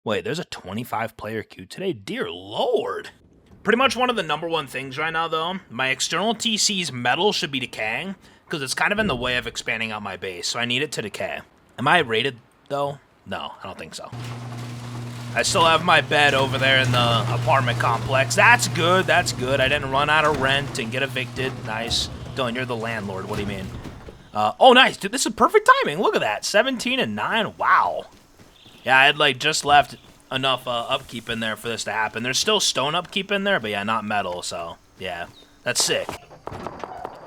Wait, there's a 25-player queue today? Dear Lord. Pretty much one of the #1 things right now, though, my external TC's metal should be decaying, because it's kind of in the way of expanding out my base, so I need it to decay. Am I rated, though? No, I don't think so. I still have my bed over there in the apartment complex. That's good, that's good. I didn't run out of rent and get evicted. Nice. Dylan, you're the landlord. What do you mean? Oh, nice. Dude, this is perfect timing. Look at that. 17 and 9. Wow. Yeah, I had, like, just left enough upkeep in there for this to happen. There's still stone upkeep in there, but yeah, not metal, so yeah. That's sick.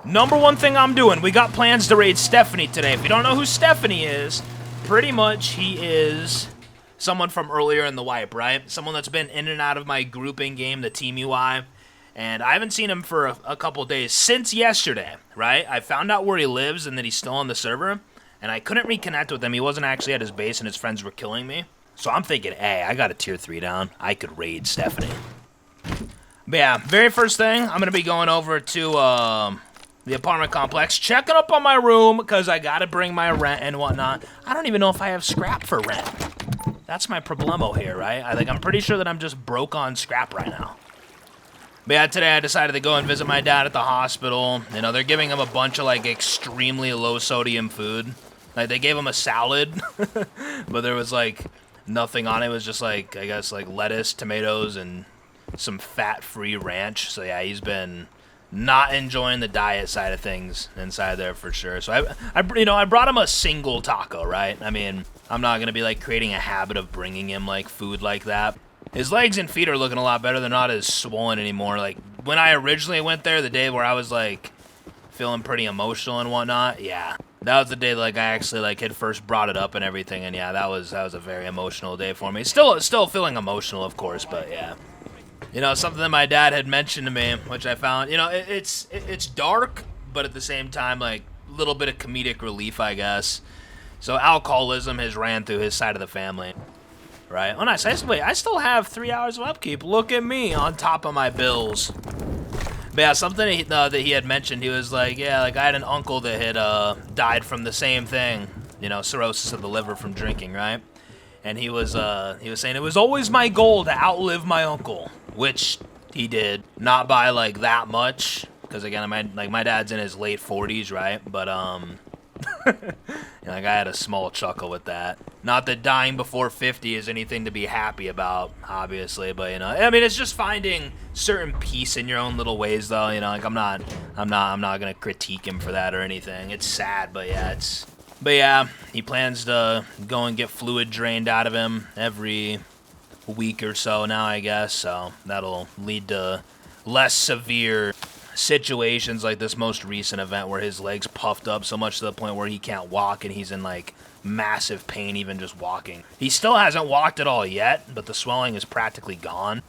#1 thing I'm doing, we got plans to raid Stephanie today. If you don't know who Stephanie is, pretty much he is someone from earlier in the wipe, right? Someone that's been in and out of my grouping game, the Team UI, and I haven't seen him for a couple days, since yesterday, right? I found out where he lives and that he's still on the server, and I couldn't reconnect with him. He wasn't actually at his base and his friends were killing me. So I'm thinking, hey, I got a tier 3 down. I could raid Stephanie. But yeah, very first thing, I'm going to be going over to the apartment complex, checking up on my room, because I got to bring my rent and whatnot. I don't even know if I have scrap for rent. That's my problemo here, right? I'm pretty sure that I'm just broke on scrap right now. But yeah, today I decided to go and visit my dad at the hospital. You know, they're giving him a bunch of, like, extremely low sodium food. Like, they gave him a salad, but there was, like, nothing on it. It was just, like, I guess, like, lettuce, tomatoes, and some fat-free ranch. So yeah, he's been not enjoying the diet side of things inside there for sure. So I brought him a single taco, right? I mean, I'm not gonna be like creating a habit of bringing him like food like that. His legs and feet are looking a lot better. They're not as swollen anymore. Like when I originally went there, the day where I was like feeling pretty emotional and whatnot, yeah, that was the day like I actually like had first brought it up and everything. And yeah, that was a very emotional day for me. Still feeling emotional, of course, but yeah. You know, something that my dad had mentioned to me, which I found, you know, it's dark, but at the same time, like, a little bit of comedic relief, I guess. So alcoholism has ran through his side of the family, right? Oh, nice. I still have 3 hours of upkeep. Look at me on top of my bills. But yeah, something that he had mentioned, he was like, yeah, like, I had an uncle that had died from the same thing, you know, cirrhosis of the liver from drinking, right? And he was saying it was always my goal to outlive my uncle, which he did, not by like that much, because again, my dad's in his late 40s, right? But you know, like I had a small chuckle with that. Not that dying before 50 is anything to be happy about, obviously, but you know, I mean, it's just finding certain peace in your own little ways, though. You know, like I'm not gonna critique him for that or anything. It's sad, but yeah, But yeah, he plans to go and get fluid drained out of him every week or so now, I guess. So that'll lead to less severe situations like this most recent event where his legs puffed up so much to the point where he can't walk and he's in like massive pain even just walking. He still hasn't walked at all yet, but the swelling is practically gone.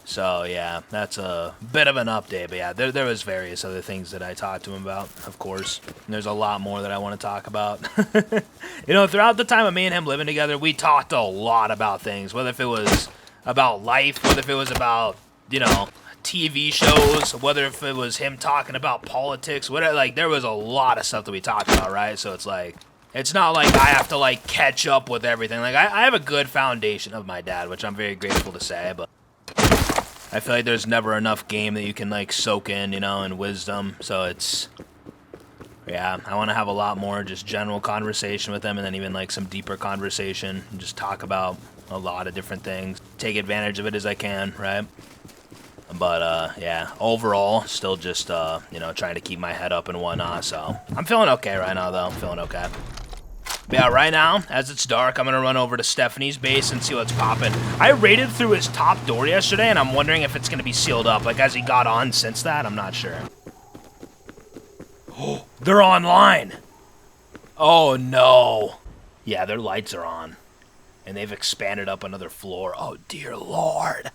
So yeah, that's a bit of an update, but yeah, there was various other things that I talked to him about, of course. And there's a lot more that I want to talk about. You know, throughout the time of me and him living together, we talked a lot about things, whether if it was about life, whether if it was about, you know, TV shows, whether if it was him talking about politics, whatever. Like, there was a lot of stuff that we talked about, right? So it's like, it's not like I have to, like, catch up with everything. Like, I have a good foundation of my dad, which I'm very grateful to say, but I feel like there's never enough game that you can, like, soak in, you know, and wisdom. So it's, yeah, I want to have a lot more just general conversation with them and then even, like, some deeper conversation and just talk about a lot of different things. Take advantage of it as I can, right? But, yeah, overall, still just, you know, trying to keep my head up and whatnot. So I'm feeling okay right now, though. I'm feeling okay. But yeah, right now, as it's dark, I'm going to run over to Stephanie's base and see what's popping. I raided through his top door yesterday, and I'm wondering if it's going to be sealed up. Like, as he got on since that, I'm not sure. Oh, they're online. Oh, no. Yeah, their lights are on. And they've expanded up another floor. Oh, dear Lord.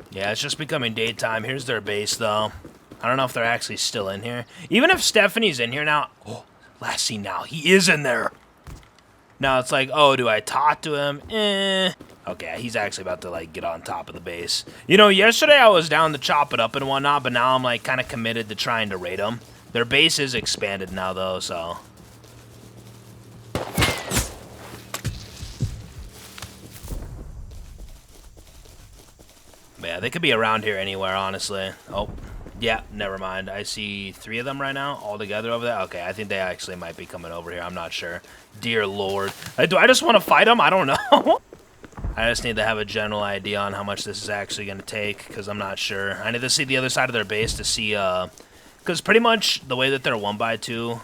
Yeah, it's just becoming daytime. Here's their base, though. I don't know if they're actually still in here. Even if Stephanie's in here now... Oh. Last scene now, he is in there. Now it's like, oh, do I talk to him? Okay, he's actually about to, like, get on top of the base. You know, yesterday I was down to chop it up and whatnot, but now I'm, like, kind of committed to trying to raid them. Their base is expanded now, though, so... Yeah, they could be around here anywhere, honestly. Oh, yeah, never mind. I see 3 of them right now, all together over there. Okay, I think they actually might be coming over here. I'm not sure. Dear Lord. Do I just want to fight them? I don't know. I just need to have a general idea on how much this is actually going to take, because I'm not sure. I need to see the other side of their base to see, because pretty much the way that their 1x2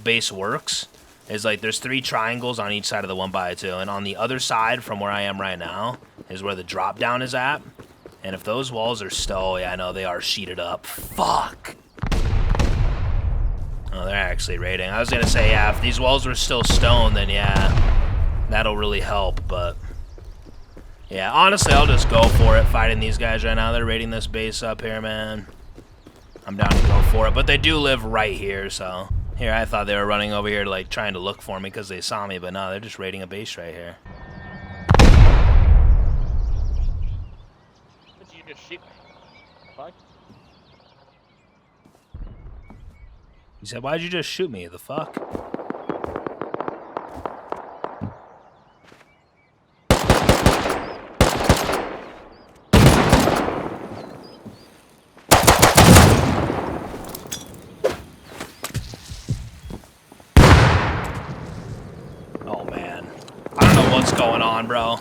base works is like there's 3 triangles on each side of the 1x2, and on the other side from where I am right now is where the drop down is at. And if those walls are still, yeah, I know they are sheeted up. Fuck. Oh, they're actually raiding. I was gonna say, yeah, if these walls were still stone, then yeah, that'll really help, but yeah, honestly, I'll just go for it fighting these guys right now. They're raiding this base up here, man. I'm down to go for it, but they do live right here, so. Here, I thought they were running over here, like, trying to look for me because they saw me, but no, they're just raiding a base right here. Did you just shoot me? Fuck. He said, why'd you just shoot me? The fuck? Oh, man. I don't know what's going on, bro.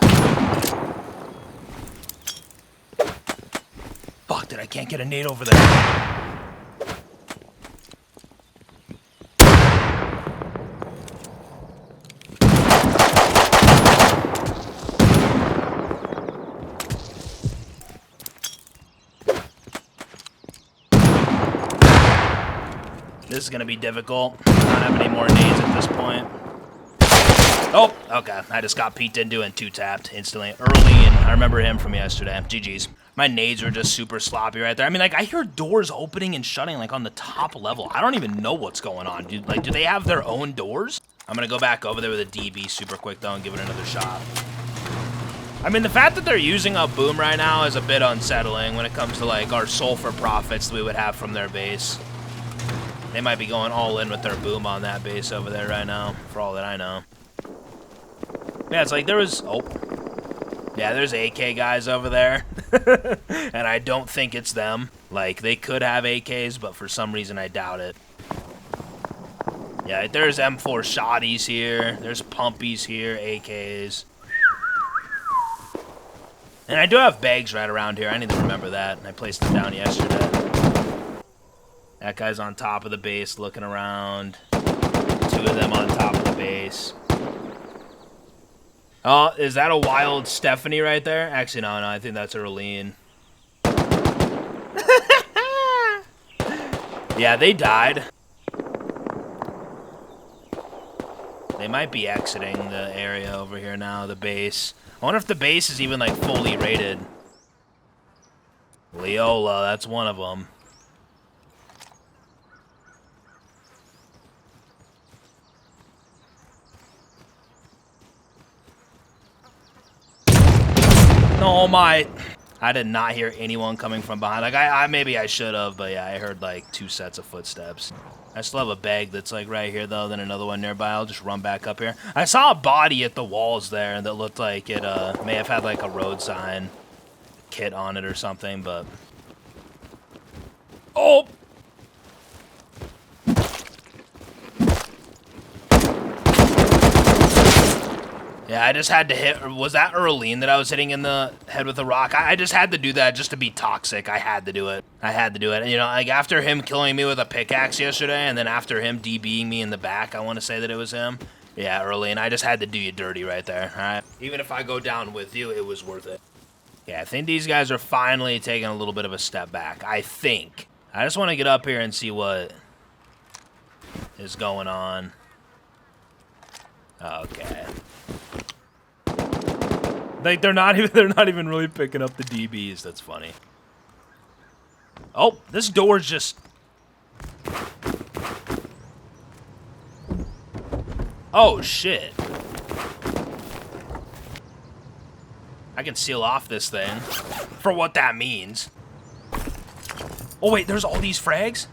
Fuck, I can't get a nade over there. This is gonna be difficult. I don't have any more nades at this point. Oh, okay. I just got peeked into and 2-tapped instantly. Early, and I remember him from yesterday. GG's. My nades were just super sloppy right there. I mean, like, I hear doors opening and shutting, like, on the top level. I don't even know what's going on, dude. Like, do they have their own doors? I'm gonna go back over there with a DB super quick, though, and give it another shot. I mean, the fact that they're using a boom right now is a bit unsettling when it comes to, like, our sulfur profits that we would have from their base. They might be going all in with their boom on that base over there right now, for all that I know. Yeah, it's like there was... Oh. Yeah, there's AK guys over there. And I don't think it's them. Like, they could have AKs, but for some reason I doubt it. Yeah, there's M4 shotties here. There's pumpies here, AKs. And I do have bags right around here. I need to remember that. I placed them down yesterday. That guy's on top of the base looking around. 2 of them on top of the base. Oh, is that a wild Stephanie right there? Actually, no, I think that's Erlene. Yeah, they died. They might be exiting the area over here now, the base. I wonder if the base is even, like, fully rated. Leola, that's one of them. Oh my! I did not hear anyone coming from behind. Like, maybe I should have, but yeah, I heard like 2 sets of footsteps. I still have a bag that's like right here though, then another one nearby. I'll just run back up here. I saw a body at the walls there that looked like it may have had like a road sign kit on it or something, but... Oh! Yeah, I just had to hit... Was that Erlene that I was hitting in the head with a rock? I just had to do that just to be toxic. I had to do it. I had to do it. You know, like, after him killing me with a pickaxe yesterday, and then after him DBing me in the back, I want to say that it was him. Yeah, Erlene, I just had to do you dirty right there, alright? Even if I go down with you, it was worth it. Yeah, I think these guys are finally taking a little bit of a step back. I think. I just want to get up here and see what is going on. Okay. Like, they're not even really picking up the DBs. That's funny. Oh, this door's just... Oh, shit. I can seal off this thing for what that means. Oh, wait, there's all these frags?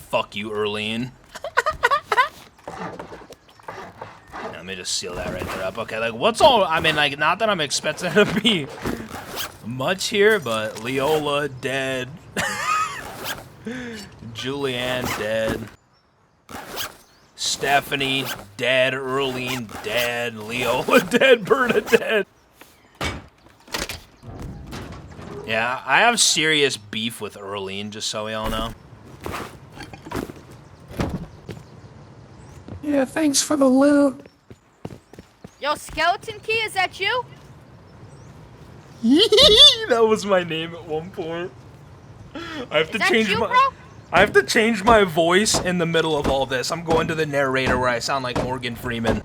Fuck you, Erlene. Let me just seal that right there up. Okay, like, what's all... I mean, like, not that I'm expecting to be much here, but Leola, dead. Julianne, dead. Stephanie, dead. Erlene, dead. Leola, dead. Berta, dead. Yeah, I have serious beef with Erlene, just so we all know. Yeah, thanks for the loot. Yo, Skeleton Key, is that you? That was my name at one point. I have to Is that change you, my... bro? I have to change my voice in the middle of all this. I'm going to the narrator where I sound like Morgan Freeman.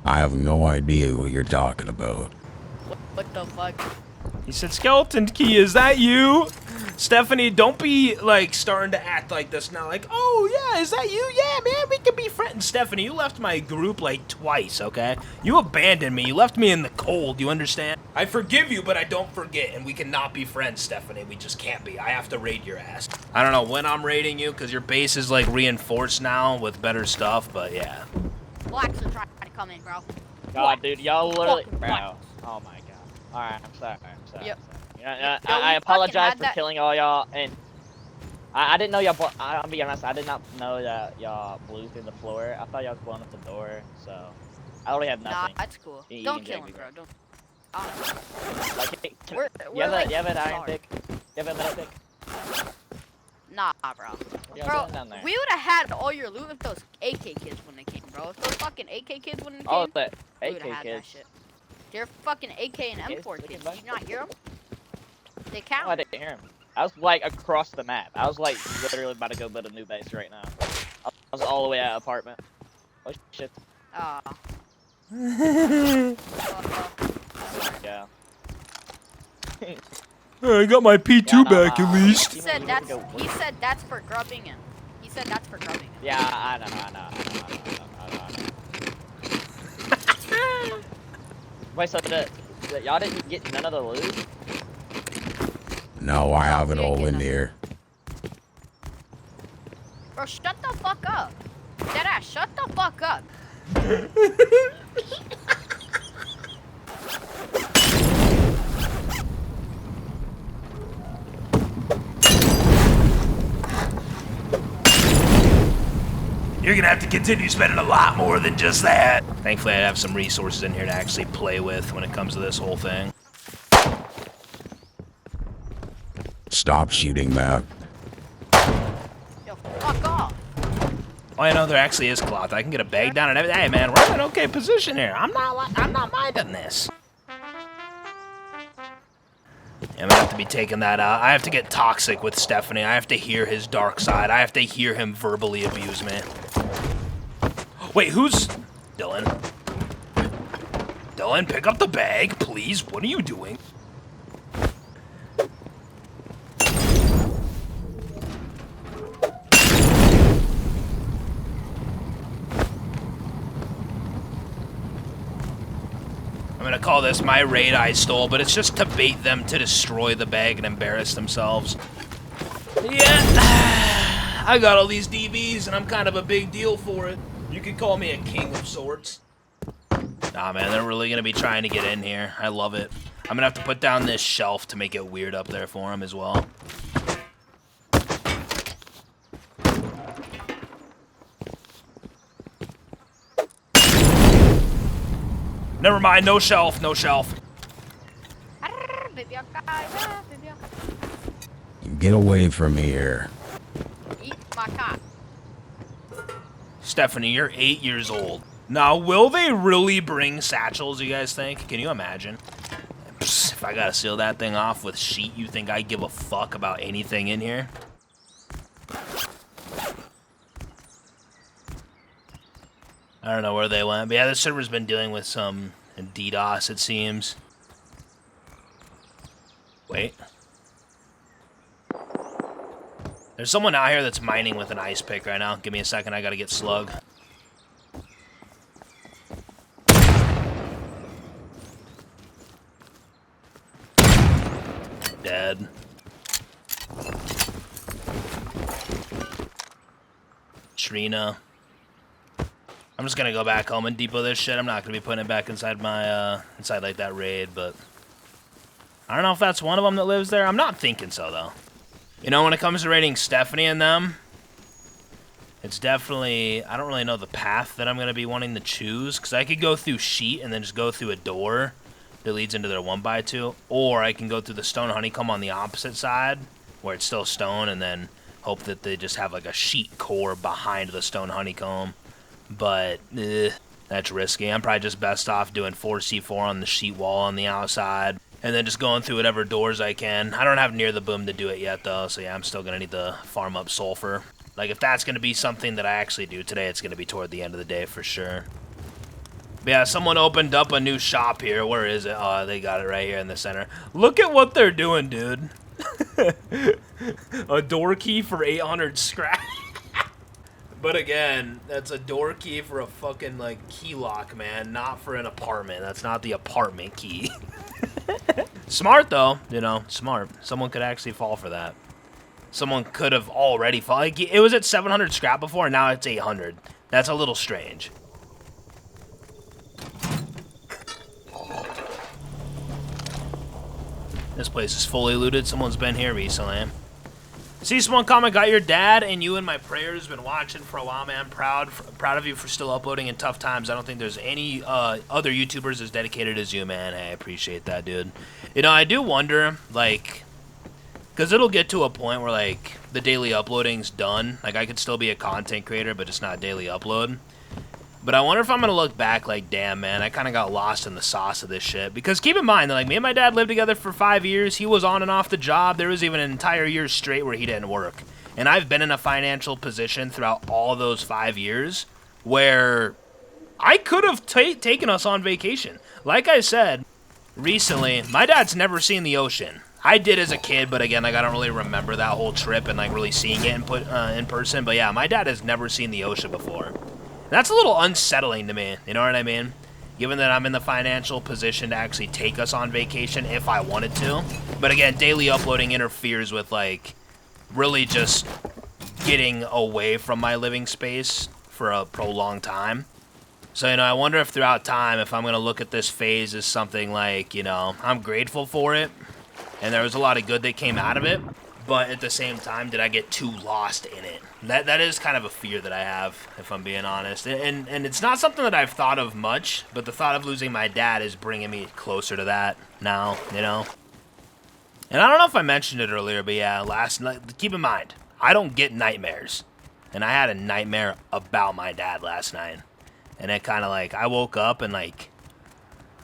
I have no idea what you're talking about. What the fuck? He said, Skeleton Key, is that you? Stephanie, don't be, like, starting to act like this now. Like, oh, yeah, is that you? Yeah, man, we can be friends. Stephanie, you left my group, like, twice, okay? You abandoned me. You left me in the cold, you understand? I forgive you, but I don't forget, and we cannot be friends, Stephanie. We just can't be. I have to raid your ass. I don't know when I'm raiding you, because your base is, like, reinforced now with better stuff, but yeah. Blacks are trying to come in, bro. God, dude, y'all literally, Fucking bro. blacks. Oh my god. All right, I'm sorry. Yep. Yeah, Yo, I we apologize fucking for had that- killing all y'all, and I didn't know y'all. I'll be honest, I did not know that y'all blew through the floor. I thought y'all was blowing up the door, so I already have Nah, nothing. that's cool. You Don't can kill take him, me, bro. bro. Don't. Like, hey, We're you have, like you have an iron sorry. pick? You have a metal pick? Nah, bro. Yeah, Bro, down there. we would have had all your loot if those AK kids when they came, bro. If those fucking AK kids when they came, Oh, the we would have AK had that kids. shit. They're fucking AK and Kids, M4 they can kids. buy- Did you not hear them? They Oh, count. I didn't hear him. I was like across the map. I was like literally about to go build a new base right now. I was all the way at apartment. Oh shit. Aw. Yeah. I got my P2 Yeah, no, back at least. He said that's for grubbing him. He said that's for grubbing him. Yeah, I know. Wait, so y'all didn't get none of the loot? No, I have it we ain't all getting in nothing. here. Bro, shut the fuck up. Deadass, shut the fuck up. You're gonna have to continue spending a lot more than just that. Thankfully, I have some resources in here to actually play with when it comes to this whole thing. Stop shooting, Matt. Yo, fuck off. Oh, I know there actually is cloth. I can get a bag down and everything. Hey, man, we're in an okay position here. I'm not minding this. I'm gonna have to be taking that out. I have to get toxic with Stephanie. I have to hear his dark side. I have to hear him verbally abuse me. Wait, who's... Dylan? Dylan, pick up the bag, please. What are you doing? I'm gonna call this my raid I stole, but it's just to bait them to destroy the bag and embarrass themselves. Yeah, I got all these DVs and I'm kind of a big deal for it. You could call me a king of sorts. Nah, man, they're really gonna be trying to get in here. I love it. I'm gonna have to put down this shelf to make it weird up there for them as well. Never mind, no shelf, no shelf. Get away from here. Eat my cock. Stephanie, you're 8 years old. Now, will they really bring satchels, you guys think? Can you imagine? Psst, if I gotta seal that thing off with sheet, you think I give a fuck about anything in here? I don't know where they went, but yeah, the server's been dealing with some DDoS, it seems. Wait. There's someone out here that's mining with an ice pick right now. Give me a second, I gotta get slug. Dead. Trina. I'm just gonna go back home and depot this shit. I'm not gonna be putting it back inside my, inside like that raid, but I don't know if that's one of them that lives there. I'm not thinking so, though. You know, when it comes to raiding Stephanie and them, it's definitely, I don't really know the path that I'm gonna be wanting to choose, because I could go through Sheet and then just go through a door that leads into their 1x2, or I can go through the Stone Honeycomb on the opposite side, where it's still stone, and then hope that they just have like a sheet core behind the Stone Honeycomb. But that's risky. I'm probably just best off doing 4C4 on the sheet wall on the outside, and then just going through whatever doors I can. I don't have near the boom to do it yet, though, so yeah, I'm still gonna need to farm up sulfur. Like, if that's gonna be something that I actually do today, it's gonna be toward the end of the day for sure. But yeah, someone opened up a new shop here. Where is it? Oh, they got it right here in the center. Look at what they're doing, dude. A door key for 800 scrap. But again, that's a door key for a fucking, like, key lock, man. Not for an apartment. That's not the apartment key. Smart, though. You know, smart. Someone could actually fall for that. Someone could have already fallen. Like, it was at 700 scrap before, and now it's 800. That's a little strange. This place is fully looted. Someone's been here recently. See, someone comment, got your dad and you in my prayers. Been watching for a while, man. Proud of you for still uploading in tough times. I don't think there's any other YouTubers as dedicated as you, man. Hey, I appreciate that, dude. You know, I do wonder, like, because it'll get to a point where, like, the daily uploading's done. Like, I could still be a content creator, but it's not daily upload. But I wonder if I'm going to look back like, damn, man, I kind of got lost in the sauce of this shit. Because keep in mind, that, like, me and my dad lived together for 5 years. He was on and off the job. There was even an entire year straight where he didn't work. And I've been in a financial position throughout all of those 5 years where I could have taken us on vacation. Like I said, recently, my dad's never seen the ocean. I did as a kid, but again, like, I don't really remember that whole trip and, like, really seeing it in person. But yeah, my dad has never seen the ocean before. That's a little unsettling to me, you know what I mean? Given that I'm in the financial position to actually take us on vacation if I wanted to. But again, daily uploading interferes with, like, really just getting away from my living space for a prolonged time. So, you know, I wonder if throughout time, if I'm going to look at this phase as something like, you know, I'm grateful for it, and there was a lot of good that came out of it. But at the same time, did I get too lost in it? That is kind of a fear that I have, if I'm being honest. And it's not something that I've thought of much, but the thought of losing my dad is bringing me closer to that now, you know? And I don't know if I mentioned it earlier, but yeah, last night, keep in mind, I don't get nightmares. And I had a nightmare about my dad last night. And it kind of like, I woke up and like,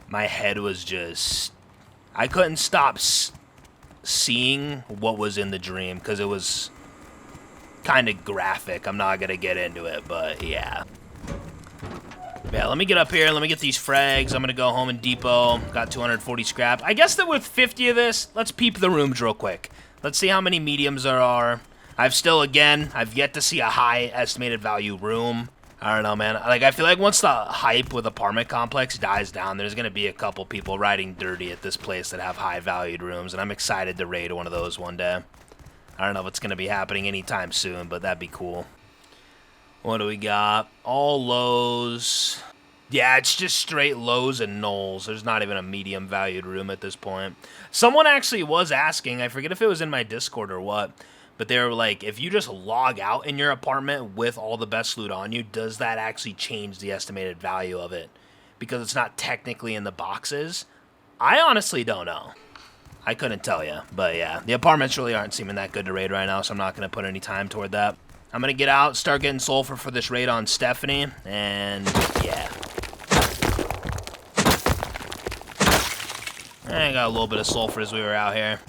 my head was just, I couldn't stop seeing what was in the dream because it was kind of graphic. I'm not gonna get into it, but yeah. Yeah, let me get up here. Let me get these frags. I'm gonna go home and depot. Got 240 scrap. I guess that with 50 of this, let's peep the rooms real quick. Let's see how many mediums there are. I've yet to see a high estimated value room. I don't know, man. Like, I feel like once the hype with apartment complex dies down, there's gonna be a couple people riding dirty at this place that have high valued rooms, and I'm excited to raid one of those one day. I don't know if it's gonna be happening anytime soon, but that'd be cool. What do we got? All lows. Yeah, it's just straight lows and nulls. There's not even a medium valued room at this point. Someone actually was asking, I forget if it was in my Discord or what, but they were like, if you just log out in your apartment with all the best loot on you, does that actually change the estimated value of it? Because it's not technically in the boxes. I honestly don't know. I couldn't tell you, but yeah. The apartments really aren't seeming that good to raid right now, so I'm not going to put any time toward that. I'm going to get out, start getting sulfur for this raid on Stephanie, and yeah. I got a little bit of sulfur as we were out here.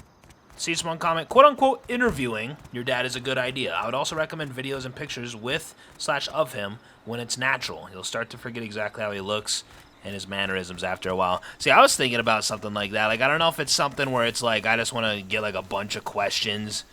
See someone comment, quote-unquote, interviewing your dad is a good idea. I would also recommend videos and pictures with/of him when it's natural. You'll start to forget exactly how he looks and his mannerisms after a while. See, I was thinking about something like that. Like, I don't know if it's something where it's like, I just want to get, like, a bunch of questions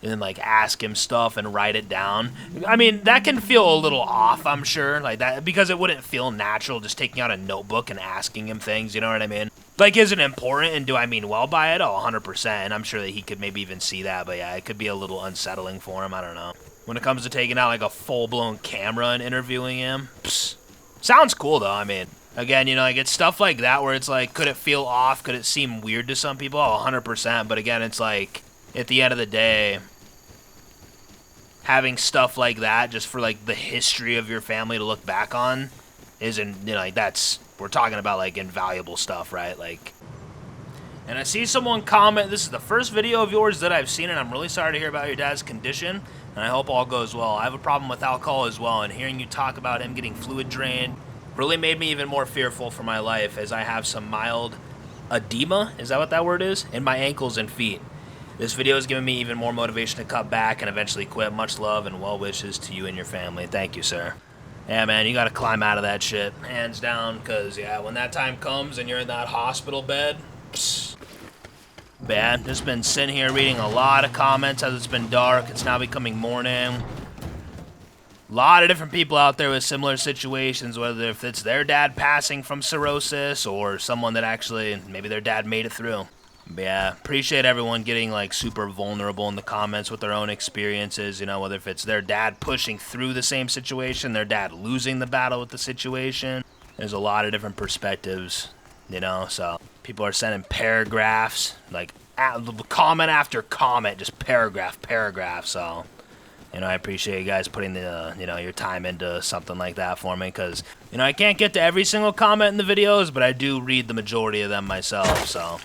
and then, like, ask him stuff and write it down. I mean, that can feel a little off, I'm sure, like that, because it wouldn't feel natural just taking out a notebook and asking him things, you know what I mean? Like, is it important, and do I mean well by it? Oh, 100%, and I'm sure that he could maybe even see that, but yeah, it could be a little unsettling for him, I don't know. when it comes to taking out like a full-blown camera and interviewing him. Psst. Sounds cool though. I mean, again, you know, like it's stuff like that where it's like, could it feel off? Could it seem weird to some people? Oh, 100%. But again, it's like, at the end of the day, having stuff like that just for like the history of your family to look back on isn't, you know, like that's, we're talking about like invaluable stuff, right? Like, and I see someone comment, this is the first video of yours that I've seen, and I'm really sorry to hear about your dad's condition, and I hope all goes well. I have a problem with alcohol as well, and hearing you talk about him getting fluid drained really made me even more fearful for my life, as I have some mild edema, is that what that word is? In my ankles and feet. This video has given me even more motivation to cut back and eventually quit. Much love and well wishes to you and your family. Thank you, sir. Yeah, man, you gotta climb out of that shit, hands down, because, yeah, when that time comes and you're in that hospital bed, psst, bad. Just been sitting here reading a lot of comments as it's been dark. It's now becoming morning. A lot of different people out there with similar situations, whether if it's their dad passing from cirrhosis or someone that actually, maybe their dad made it through. But yeah, appreciate everyone getting like super vulnerable in the comments with their own experiences, you know, whether if it's their dad pushing through the same situation, their dad losing the battle with the situation. There's a lot of different perspectives, you know, so people are sending paragraphs, like comment after comment, just paragraph, so, you know, I appreciate you guys putting the, you know, your time into something like that for me, because, you know, I can't get to every single comment in the videos, but I do read the majority of them myself, so.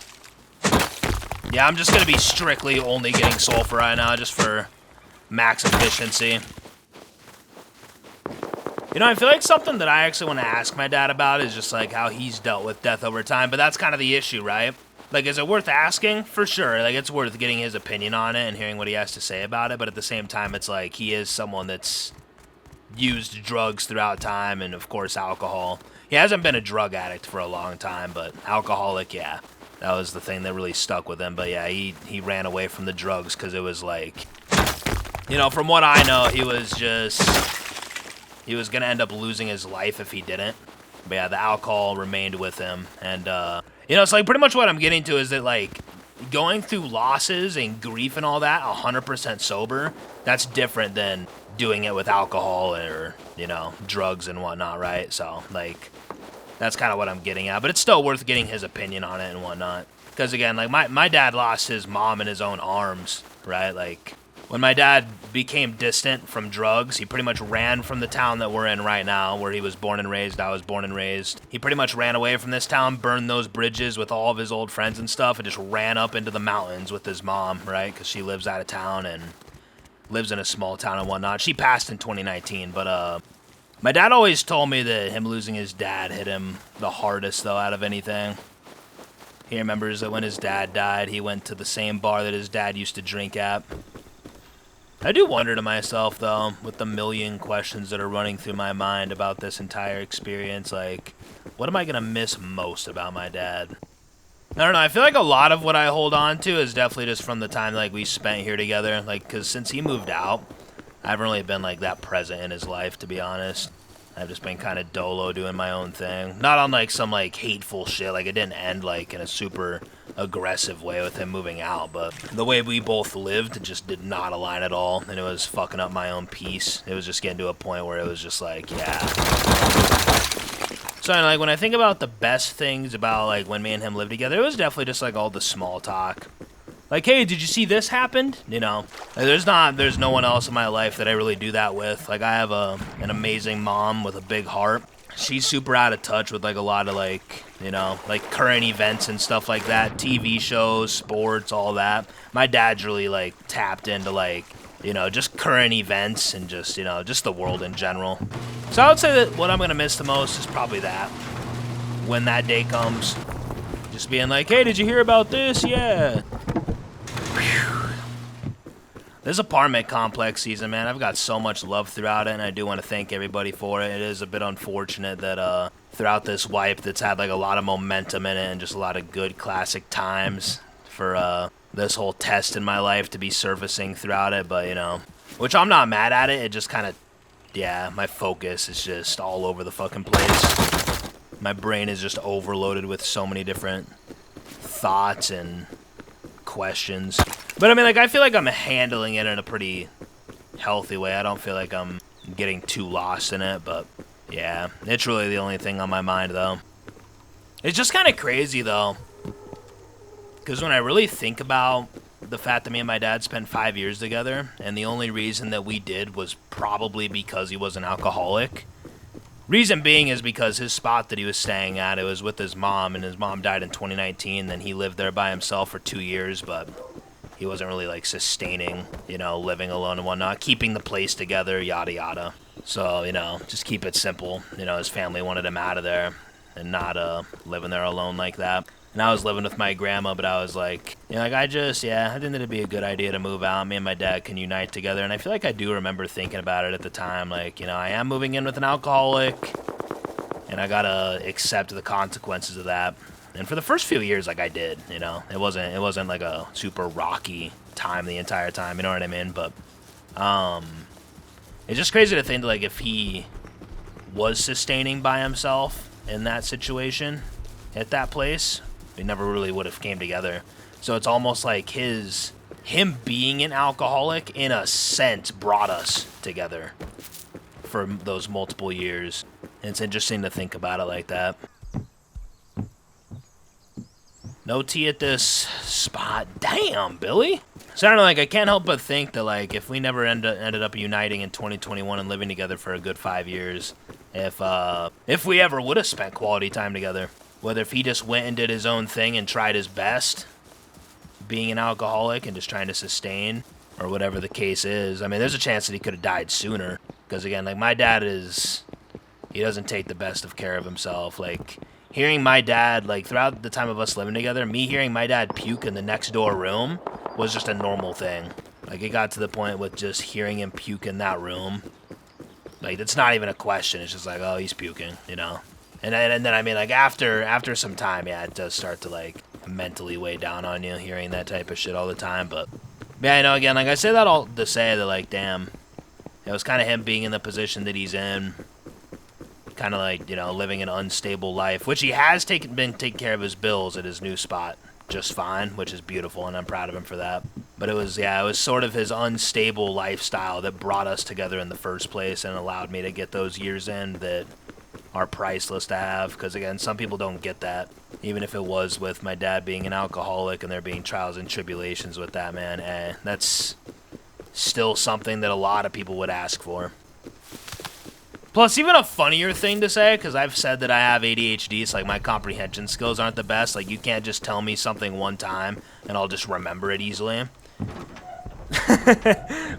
Yeah, I'm just going to be strictly only getting sulfur right now, just for max efficiency. You know, I feel like something that I actually want to ask my dad about is just, like, how he's dealt with death over time, but that's kind of the issue, right? Like, is it worth asking? For sure. Like, it's worth getting his opinion on it and hearing what he has to say about it, but at the same time, it's like, he is someone that's used drugs throughout time, and, of course, alcohol. He hasn't been a drug addict for a long time, but alcoholic, yeah. That was the thing that really stuck with him. But yeah, he ran away from the drugs because it was like, you know, from what I know, he was going to end up losing his life if he didn't. But yeah, the alcohol remained with him. And, you know, it's like pretty much what I'm getting to is that, like, going through losses and grief and all that 100% sober, that's different than doing it with alcohol or, you know, drugs and whatnot, right? So, like, that's kind of what I'm getting at, but it's still worth getting his opinion on it and whatnot. Because again, like my dad lost his mom in his own arms, right? Like when my dad became distant from drugs, he pretty much ran from the town that we're in right now, where he was born and raised, I was born and raised. He pretty much ran away from this town, burned those bridges with all of his old friends and stuff, and just ran up into the mountains with his mom, right? Because she lives out of town and lives in a small town and whatnot. She passed in 2019, but my dad always told me that him losing his dad hit him the hardest, though, out of anything. He remembers that when his dad died, he went to the same bar that his dad used to drink at. I do wonder to myself, though, with the million questions that are running through my mind about this entire experience, like, what am I going to miss most about my dad? I don't know, I feel like a lot of what I hold on to is definitely just from the time, like, we spent here together, like, because since he moved out, I haven't really been, like, that present in his life, to be honest. I've just been kind of dolo doing my own thing. Not on, like, some, like, hateful shit. Like, it didn't end, like, in a super aggressive way with him moving out. But the way we both lived just did not align at all. And it was fucking up my own peace. It was just getting to a point where it was just like, yeah. So, like, when I think about the best things about, like, when me and him lived together, it was definitely just, like, all the small talk. Like, hey, did you see this happened? You know, like, there's no one else in my life that I really do that with. Like, I have an amazing mom with a big heart. She's super out of touch with, like, a lot of, like, you know, like, current events and stuff like that. TV shows, sports, all that. My dad's really, like, tapped into, like, you know, just current events and just, you know, just the world in general. So I would say that what I'm going to miss the most is probably that. When that day comes. Just being like, hey, did you hear about this? Yeah. This apartment complex season, man, I've got so much love throughout it, and I do want to thank everybody for it. It is a bit unfortunate that throughout this wipe that's had like a lot of momentum in it and just a lot of good classic times for this whole test in my life to be surfacing throughout it, but you know, which I'm not mad at it. It just kind of, yeah, my focus is just all over the fucking place. My brain is just overloaded with so many different thoughts and questions. But I mean, like, I feel like I'm handling it in a pretty healthy way. I don't feel like I'm getting too lost in it, but yeah, it's really the only thing on my mind, though. It's just kind of crazy, though, because when I really think about the fact that me and my dad spent 5 years together, and the only reason that we did was probably because he was an alcoholic. Reason being is because his spot that he was staying at, it was with his mom, and his mom died in 2019, then he lived there by himself for 2 years, but he wasn't really, like, sustaining, you know, living alone and whatnot, keeping the place together, yada yada. So, you know, just keep it simple. You know, his family wanted him out of there and not living there alone like that. And I was living with my grandma, but I was like, you know, like, I think it'd be a good idea to move out. Me and my dad can unite together. And I feel like I do remember thinking about it at the time. Like, you know, I am moving in with an alcoholic, and I gotta accept the consequences of that. And for the first few years, like, I did, you know. It wasn't like a super rocky time the entire time, you know what I mean? But, it's just crazy to think, like, if he was sustaining by himself in that situation at that place, we never really would have came together. So it's almost like him being an alcoholic, in a sense, brought us together for those multiple years. And it's interesting to think about it like that. No tea at this spot. Damn, Billy. So I don't know, like, I can't help but think that, like, if we never ended up uniting in 2021 and living together for a good 5 years, if we ever would have spent quality time together, whether if he just went and did his own thing and tried his best, being an alcoholic and just trying to sustain, or whatever the case is. I mean, there's a chance that he could have died sooner. Because, again, like, my dad he doesn't take the best of care of himself. Like, hearing my dad, like, throughout the time of us living together, me hearing my dad puke in the next door room was just a normal thing. Like, it got to the point with just hearing him puke in that room. Like, it's not even a question. It's just like, oh, he's puking, you know? And then, I mean, like, after some time, yeah, it does start to, like, mentally weigh down on you, hearing that type of shit all the time. But, yeah, I know, again, like, I say that all to say that, like, damn, it was kind of him being in the position that he's in, kind of like, you know, living an unstable life, which he has been taking care of his bills at his new spot just fine, which is beautiful, and I'm proud of him for that. But it was sort of his unstable lifestyle that brought us together in the first place and allowed me to get those years in that are priceless to have, because, again, some people don't get that. Even if it was with my dad being an alcoholic and there being trials and tribulations with that, man, that's still something that a lot of people would ask for. Plus, even a funnier thing to say, because I've said that I have ADHD, so, like, my comprehension skills aren't the best. Like, you can't just tell me something one time, and I'll just remember it easily.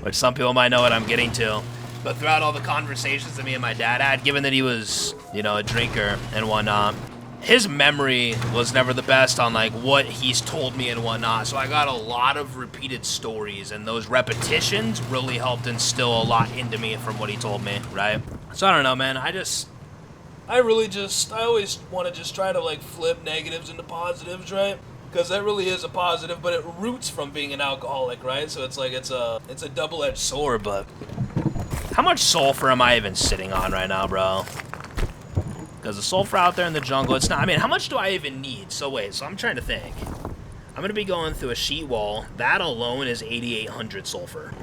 Which some people might know what I'm getting to. But throughout all the conversations that me and my dad had, given that he was, you know, a drinker and whatnot, his memory was never the best on, like, what he's told me and whatnot. So I got a lot of repeated stories, and those repetitions really helped instill a lot into me from what he told me, right? So I don't know, man. I always want to just try to, like, flip negatives into positives, right? Because that really is a positive, but it roots from being an alcoholic, right? So it's like, it's a double-edged sword. But how much sulfur am I even sitting on right now, bro? Because the sulfur out there in the jungle, it's not, I mean, how much do I even need? So wait, so I'm trying to think. I'm going to be going through a sheet wall. That alone is 8,800 sulfur.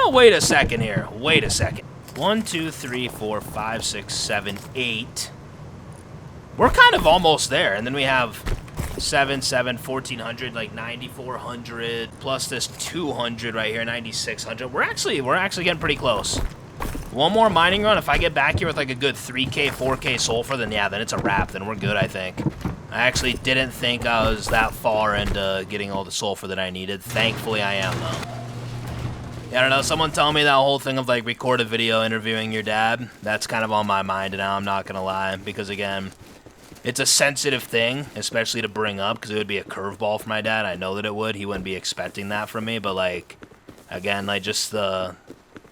Wait a second here. Wait a second. 1, 2, 3, 4, 5, 6, 7, 8. We're kind of almost there. And then we have 1,400, like 9,400, plus this 200 right here, 9,600. We're actually getting pretty close. One more mining run. If I get back here with like a good 3K, 4K sulfur, then yeah, then it's a wrap. Then we're good, I think. I actually didn't think I was that far into getting all the sulfur that I needed. Thankfully, I am, though. Yeah, I don't know. Someone tell me that whole thing of, like, record a video interviewing your dad. That's kind of on my mind now, I'm not going to lie. Because, again, it's a sensitive thing, especially to bring up, because it would be a curveball for my dad. I know that it would. He wouldn't be expecting that from me. But, like, again, like, just the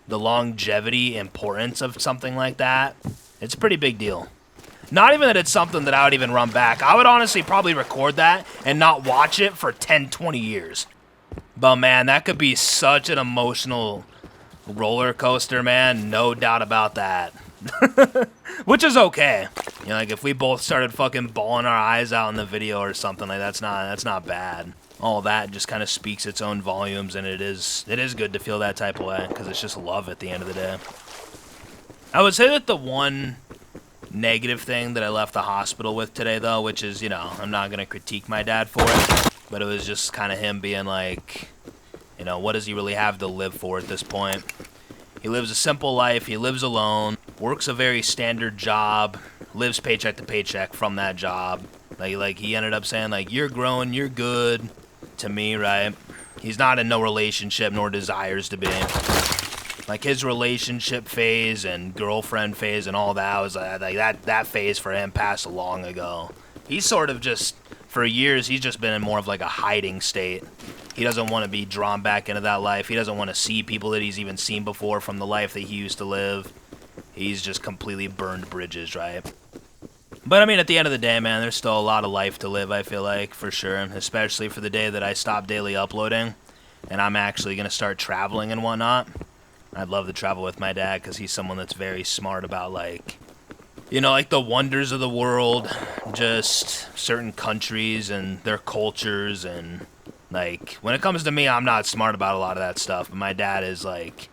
longevity importance of something like that, it's a pretty big deal. Not even that it's something that I would even run back. I would honestly probably record that and not watch it for 10, 20 years. But, man, that could be such an emotional roller coaster, man. No doubt about that. Which is okay. You know, like, if we both started fucking bawling our eyes out in the video or something, like, that's not bad. all that just kind of speaks its own volumes, and it is good to feel that type of way, because it's just love at the end of the day. I would say that the one negative thing that I left the hospital with today, though, which is, you know, I'm not going to critique my dad for it, but it was just kind of him being like, you know, what does he really have to live for at this point? He lives a simple life, he lives alone, works a very standard job, lives paycheck to paycheck from that job. Like he ended up saying, like, you're growing, you're good, to me, right? He's not in no relationship, nor desires to be. Like, his relationship phase and girlfriend phase and all that was, like, that phase for him passed long ago. He's sort of just, for years, he's just been in more of, like, a hiding state. He doesn't want to be drawn back into that life. He doesn't want to see people that he's even seen before from the life that he used to live. He's just completely burned bridges, right? But, I mean, at the end of the day, man, there's still a lot of life to live, I feel like, for sure. Especially for the day that I stop daily uploading and I'm actually going to start traveling and whatnot. I'd love to travel with my dad because he's someone that's very smart about, like, you know, like the wonders of the world, just certain countries and their cultures. And, like, when it comes to me, I'm not smart about a lot of that stuff. But my dad is, like,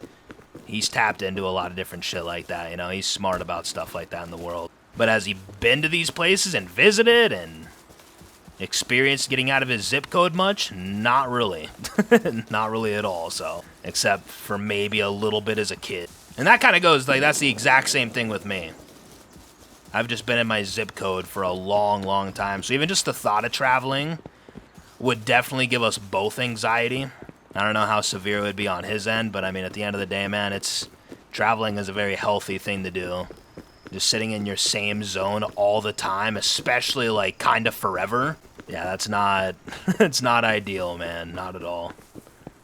he's tapped into a lot of different shit like that, you know? He's smart about stuff like that in the world. But has he been to these places and visited and experienced getting out of his zip code much? Not really. Not really at all, so. Except for maybe a little bit as a kid. And that kind of goes, like, that's the exact same thing with me. I've just been in my zip code for a long, long time. So even just the thought of traveling would definitely give us both anxiety. I don't know how severe it would be on his end, but I mean, at the end of the day, man, traveling is a very healthy thing to do. Just sitting in your same zone all the time, especially, like, kind of forever. Yeah, that's not, it's not ideal, man, not at all.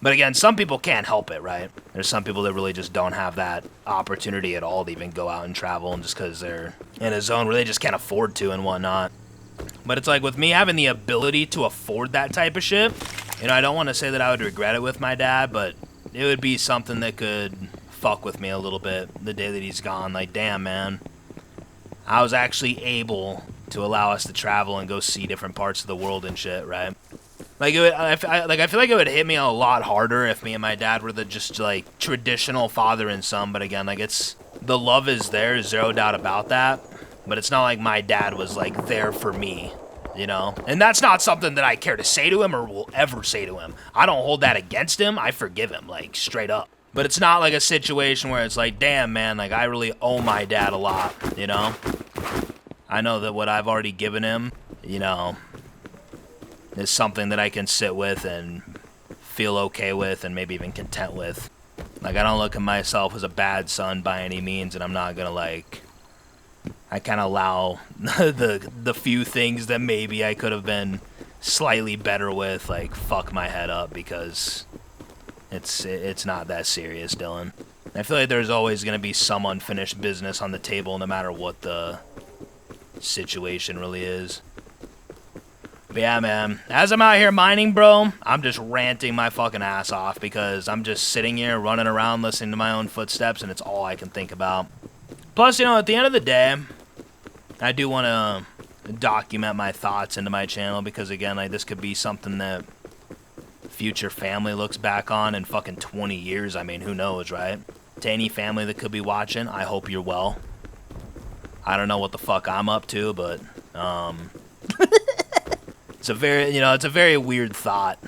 But again, some people can't help it, right? There's some people that really just don't have that opportunity at all to even go out and travel, and just because they're in a zone where they just can't afford to and whatnot. But it's like, with me having the ability to afford that type of shit, you know, I don't want to say that I would regret it with my dad, but it would be something that could fuck with me a little bit the day that he's gone. Like, damn, man. I was actually able to allow us to travel and go see different parts of the world and shit, right? Like, I feel like it would hit me a lot harder if me and my dad were the just, like, traditional father and son. But again, like, the love is there, zero doubt about that. But it's not like my dad was, like, there for me, you know? And that's not something that I care to say to him or will ever say to him. I don't hold that against him. I forgive him, like, straight up. But it's not like a situation where it's like, damn, man, like, I really owe my dad a lot, you know? I know that what I've already given him, you know, is something that I can sit with and feel okay with and maybe even content with. Like, I don't look at myself as a bad son by any means, and I'm not gonna, like, I kind of allow the few things that maybe I could have been slightly better with, like, fuck my head up, because it's not that serious, Dylan. I feel like there's always gonna be some unfinished business on the table, no matter what the situation really is. But yeah, man, as I'm out here mining, bro, I'm just ranting my fucking ass off because I'm just sitting here running around listening to my own footsteps, and it's all I can think about. Plus, you know, at the end of the day, I do want to document my thoughts into my channel because, again, like, this could be something that future family looks back on in fucking 20 years. I mean, who knows, right? To any family that could be watching, I hope you're well. I don't know what the fuck I'm up to, but, it's a very weird thought.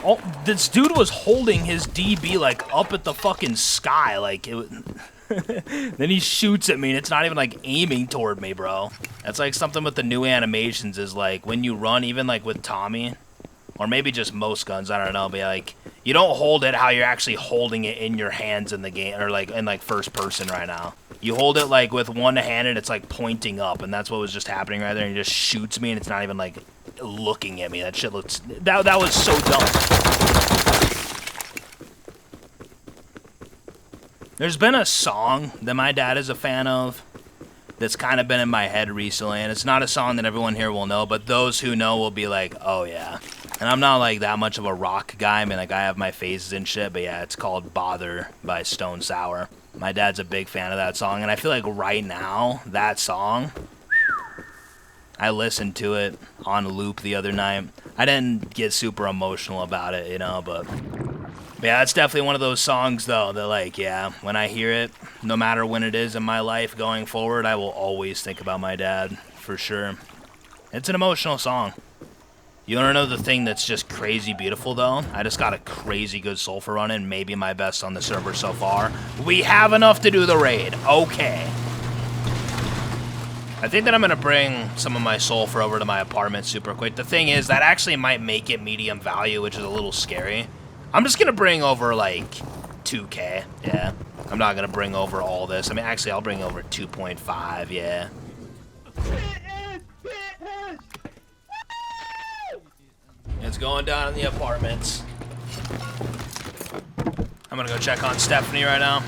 Oh, this dude was holding his DB, like, up at the fucking sky, like, then he shoots at me, and it's not even, like, aiming toward me, bro. That's, like, something with the new animations is, like, when you run, even, like, with Tommy, or maybe just most guns, I don't know, but, like, you don't hold it how you're actually holding it in your hands in the game, or, like, in, like, first person right now. You hold it, like, with one hand, and it's, like, pointing up, and that's what was just happening right there, and he just shoots me, and it's not even, like, looking at me. That shit looks... That was so dumb. There's been a song that my dad is a fan of that's kind of been in my head recently, and it's not a song that everyone here will know, but those who know will be like, oh, yeah. And I'm not, like, that much of a rock guy. I mean, like, I have my phases and shit, but yeah, it's called Bother by Stone Sour. My dad's a big fan of that song, and I feel like right now, that song I listened to it on loop the other night. I didn't get super emotional about it, you know, but yeah, it's definitely one of those songs, though, that, like, yeah, when I hear it, no matter when it is in my life going forward, I will always think about my dad, for sure. It's an emotional song. You want to know the thing that's just crazy beautiful, though? I just got a crazy good sulfur run in, maybe my best on the server so far. We have enough to do the raid. Okay. I think that I'm going to bring some of my sulfur over to my apartment super quick. The thing is, that actually might make it medium value, which is a little scary. I'm just going to bring over, like, 2K. Yeah. I'm not going to bring over all this. I mean, actually, I'll bring over 2.5, yeah. It's going down in the apartments. I'm going to go check on Stephanie right now.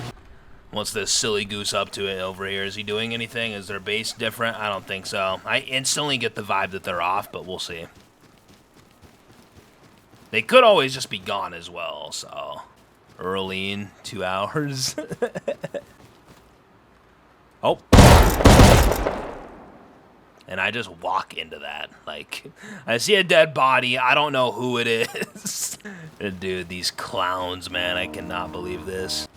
What's this silly goose up to it over here? Is he doing anything? Is their base different? I don't think so. I instantly get the vibe that they're off, but we'll see. They could always just be gone as well, so... Early in 2 hours. Oh. And I just walk into that. Like, I see a dead body. I don't know who it is. Dude, these clowns, man. I cannot believe this.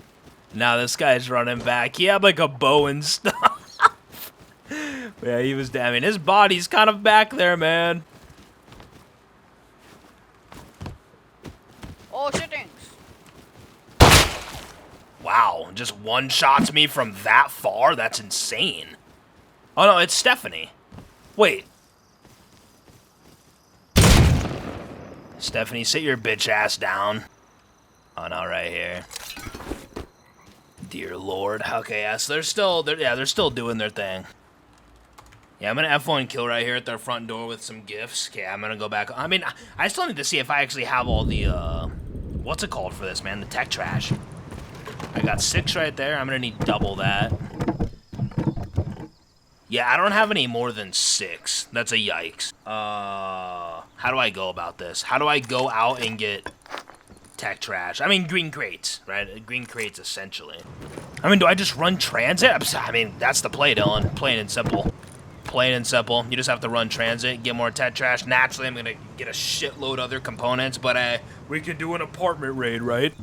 Now this guy's running back. He had like a bow and stuff. Yeah, he was damning. His body's kind of back there, man. Oh, shit, thanks. Wow, just one-shots me from that far? That's insane. Oh, no, it's Stephanie. Wait. Stephanie, sit your bitch ass down. Oh, no, right here. Dear Lord. Okay, yeah, so they're still doing their thing. Yeah, I'm gonna F1 kill right here at their front door with some gifts. Okay, I'm gonna go back. I mean, I still need to see if I actually have all the, what's it called for this, man? The tech trash. I got 6 right there. I'm gonna need double that. Yeah, I don't have any more than 6. That's a yikes. How do I go about this? How do I go out and get tech trash? I mean, green crates, right? Green crates, essentially. I mean, do I just run transit? I mean, that's the play, Dylan. Plain and simple. Plain and simple. You just have to run transit, get more tech trash. Naturally, I'm gonna get a shitload of other components, but we could do an apartment raid, right?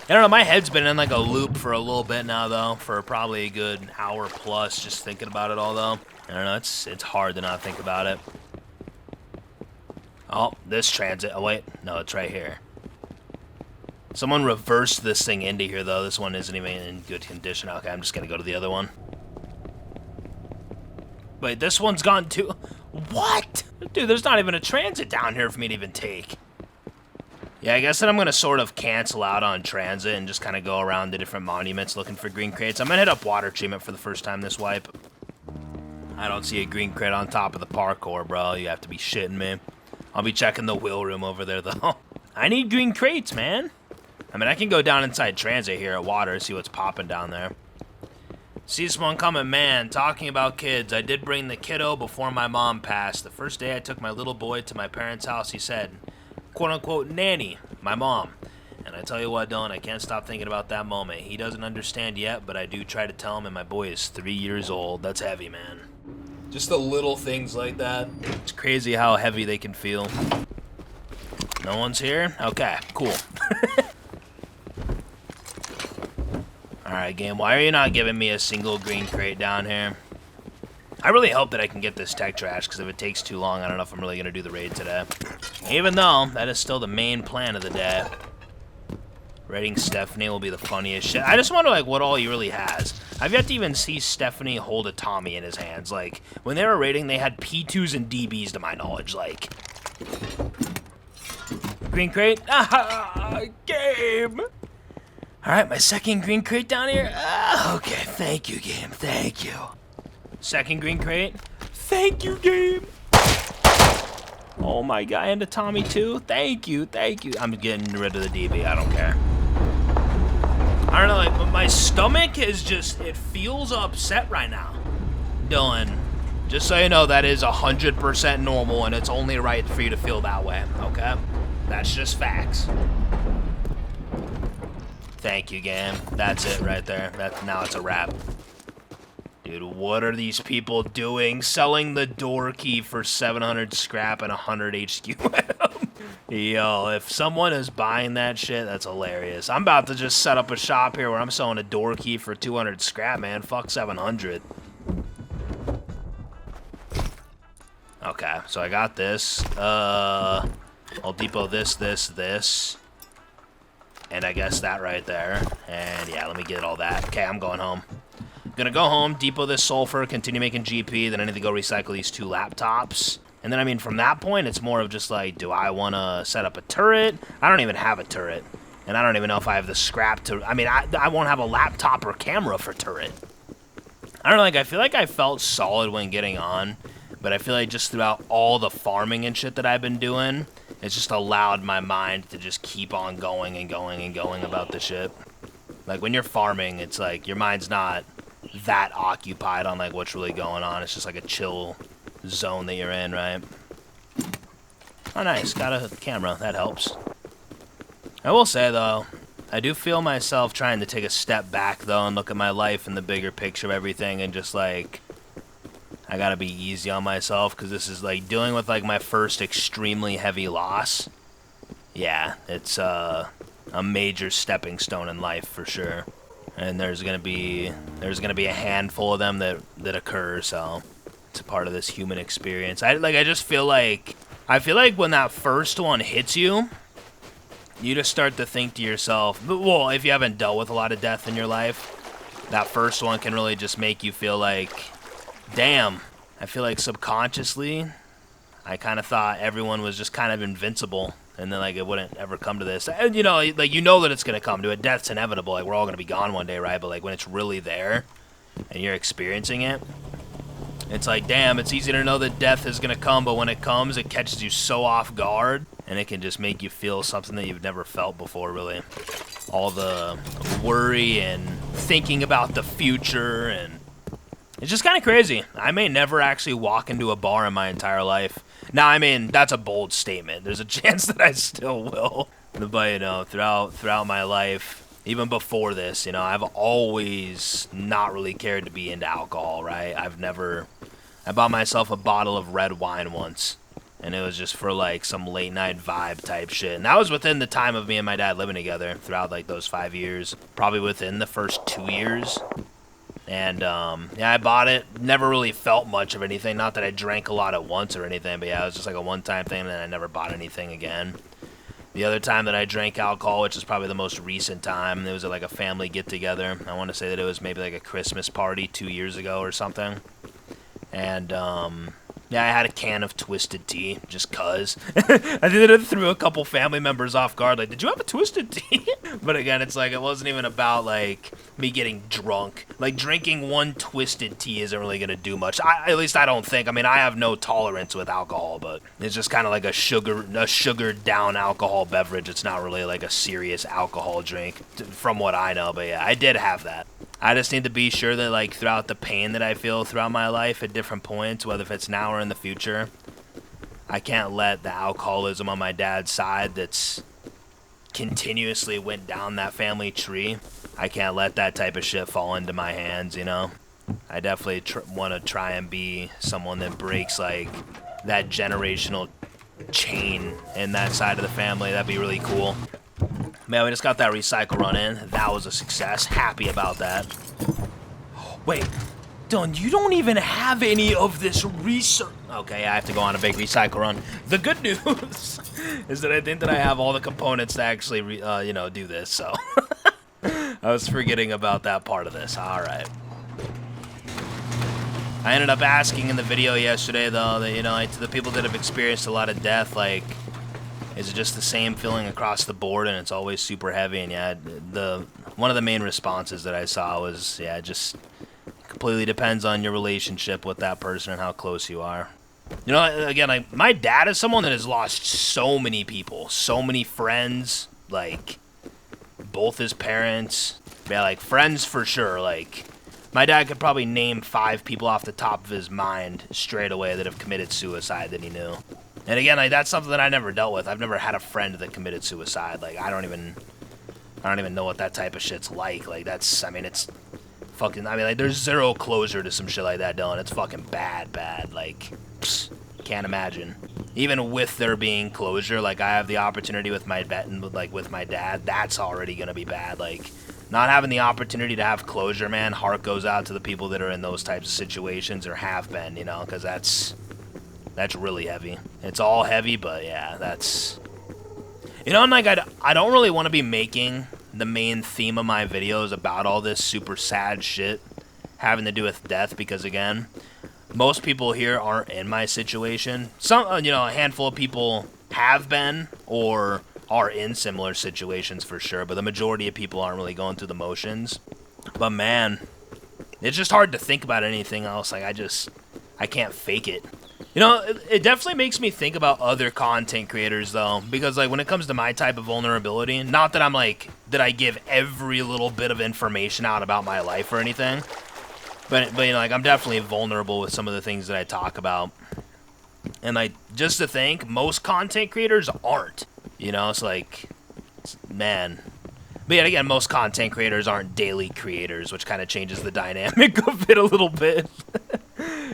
I don't know, my head's been in like a loop for a little bit now, though, for probably a good hour plus, just thinking about it all, though. I don't know, it's hard to not think about it. Oh, this transit. Oh, wait. No, it's right here. Someone reversed this thing into here, though. This one isn't even in good condition. Okay, I'm just gonna go to the other one. Wait, this one's gone too. What? Dude, there's not even a transit down here for me to even take. Yeah, I guess that I'm gonna sort of cancel out on transit and just kind of go around the different monuments looking for green crates. I'm gonna hit up water treatment for the first time this wipe. I don't see a green crate on top of the parkour, bro. You have to be shitting me. I'll be checking the wheel room over there, though. I need green crates, man. I mean, I can go down inside transit here at water, see what's popping down there. See someone coming, man, talking about kids. I did bring the kiddo before my mom passed. The first day I took my little boy to my parents' house, he said, quote-unquote, nanny, my mom. And I tell you what, Dylan, I can't stop thinking about that moment. He doesn't understand yet, but I do try to tell him, and my boy is 3 years old. That's heavy, man. Just the little things like that. It's crazy how heavy they can feel. No one's here? Okay, cool. Alright, game, why are you not giving me a single green crate down here? I really hope that I can get this tech trash, because if it takes too long, I don't know if I'm really going to do the raid today. Even though, that is still the main plan of the day. Raiding Stephanie will be the funniest shit. I just wonder, like, what all he really has. I've yet to even see Stephanie hold a Tommy in his hands. Like, when they were raiding, they had P2s and DBs, to my knowledge. Like, green crate? Ah, game! Alright, my second green crate down here. Okay, thank you, game. Thank you. Second green crate. Thank you, game. Oh my god, and a Tommy too. Thank you, thank you. I'm getting rid of the DB. I don't care. I don't know, like, my stomach is just, it feels upset right now. Dylan, just so you know, that is 100% normal, and it's only right for you to feel that way, okay? That's just facts. Thank you, game. That's it right there. Now it's a wrap. Dude, what are these people doing? Selling the door key for 700 scrap and 100 HQM. Yo, if someone is buying that shit, that's hilarious. I'm about to just set up a shop here where I'm selling a door key for 200 scrap, man. Fuck 700. Okay, so I got this. I'll depot this. And I guess that right there. And yeah, let me get all that. Okay, I'm going home. Gonna go home, depot this sulfur, continue making GP, then I need to go recycle these 2 laptops. And then, I mean, from that point, it's more of just like, do I want to set up a turret? I don't even have a turret. And I don't even know if I have the scrap to... I mean, I won't have a laptop or camera for turret. I don't know, like, I feel like I felt solid when getting on. But I feel like just throughout all the farming and shit that I've been doing, it's just allowed my mind to just keep on going and going and going about the shit. Like, when you're farming, it's like, your mind's not that occupied on like what's really going on. It's just like a chill zone that you're in, right? Oh, nice. Got a camera. That helps. I will say, though, I do feel myself trying to take a step back, though, and look at my life in the bigger picture of everything and just, like, I gotta be easy on myself because this is, like, dealing with, like, my first extremely heavy loss. Yeah, it's a major stepping stone in life for sure. And there's gonna be a handful of them that occur, so it's a part of this human experience. I just feel like when that first one hits you, you just start to think to yourself, well, if you haven't dealt with a lot of death in your life, that first one can really just make you feel like, damn. I feel like subconsciously, I kind of thought everyone was just kind of invincible. And then, like, it wouldn't ever come to this. And, you know, like, you know that it's going to come to it. Death's inevitable. Like, we're all going to be gone one day, right? But, like, when it's really there and you're experiencing it, it's like, damn, it's easy to know that death is going to come. But when it comes, it catches you so off guard. And it can just make you feel something that you've never felt before, really. All the worry and thinking about the future. And it's just kind of crazy. I may never actually walk into a bar in my entire life. Now, I mean, that's a bold statement. There's a chance that I still will. But, you know, throughout my life, even before this, you know, I've always not really cared to be into alcohol, right? I bought myself a bottle of red wine once. And it was just for, like, some late-night vibe type shit. And that was within the time of me and my dad living together throughout, like, those 5 years. Probably within the first 2 years. And, yeah, I bought it. Never really felt much of anything. Not that I drank a lot at once or anything, but yeah, it was just like a one-time thing, and then I never bought anything again. The other time that I drank alcohol, which is probably the most recent time, it was at, like, a family get-together. I want to say that it was maybe, like, a Christmas party 2 years ago or something. And, yeah, I had a can of Twisted Tea, just cuz. I did it threw a couple family members off guard, like, did you have a Twisted Tea? But again, it's like, it wasn't even about, like, me getting drunk. Like, drinking one Twisted Tea isn't really gonna do much. At least I don't think. I mean, I have no tolerance with alcohol, but it's just kind of like a sugared down alcohol beverage. It's not really, like, a serious alcohol drink, from what I know. But yeah, I did have that. I just need to be sure that, like, throughout the pain that I feel throughout my life at different points, whether if it's now or in the future, I can't let the alcoholism on my dad's side that's continuously went down that family tree, I can't let that type of shit fall into my hands, you know? I definitely want to try and be someone that breaks, like, that generational chain in that side of the family. That'd be really cool. Man, we just got that recycle run in. That was a success. Happy about that. Wait, Dylan, you don't even have any of this research. Okay, I have to go on a big recycle run. The good news is that I think that I have all the components to actually, you know, do this, so. I was forgetting about that part of this. All right. I ended up asking in the video yesterday, though, that, you know, to the people that have experienced a lot of death, like, is it just the same feeling across the board and it's always super heavy? And yeah, one of the main responses that I saw was, yeah, it just completely depends on your relationship with that person and how close you are. You know, again, like, my dad is someone that has lost so many people, so many friends, like, both his parents. Yeah, like, friends for sure. Like, my dad could probably name 5 people off the top of his mind straight away that have committed suicide that he knew. And again, like, that's something that I never dealt with. I've never had a friend that committed suicide. Like, I don't even know what that type of shit's like. Like, that's, I mean, it's Fucking, I mean, like, there's zero closure to some shit like that, Dylan. It's fucking bad, like, can't imagine. Even with there being closure, like, I have the opportunity with my with my dad, that's already gonna be bad. Like, not having the opportunity to have closure, man, heart goes out to the people that are in those types of situations, or have been, you know, because that's really heavy. It's all heavy, but yeah, that's, you know, and like, I don't really want to be making the main theme of my videos about all this super sad shit having to do with death, because again, most people here aren't in my situation. Some, you know, a handful of people have been or are in similar situations for sure, but the majority of people aren't really going through the motions. But man, it's just hard to think about anything else. Like, I can't fake it. You know, it definitely makes me think about other content creators, though, because, like, when it comes to my type of vulnerability, not that I'm, like, that I give every little bit of information out about my life or anything, but you know, like, I'm definitely vulnerable with some of the things that I talk about, and, like, just to think, most content creators aren't, you know, it's like, man. But yet again, most content creators aren't daily creators, which kind of changes the dynamic of it a little bit.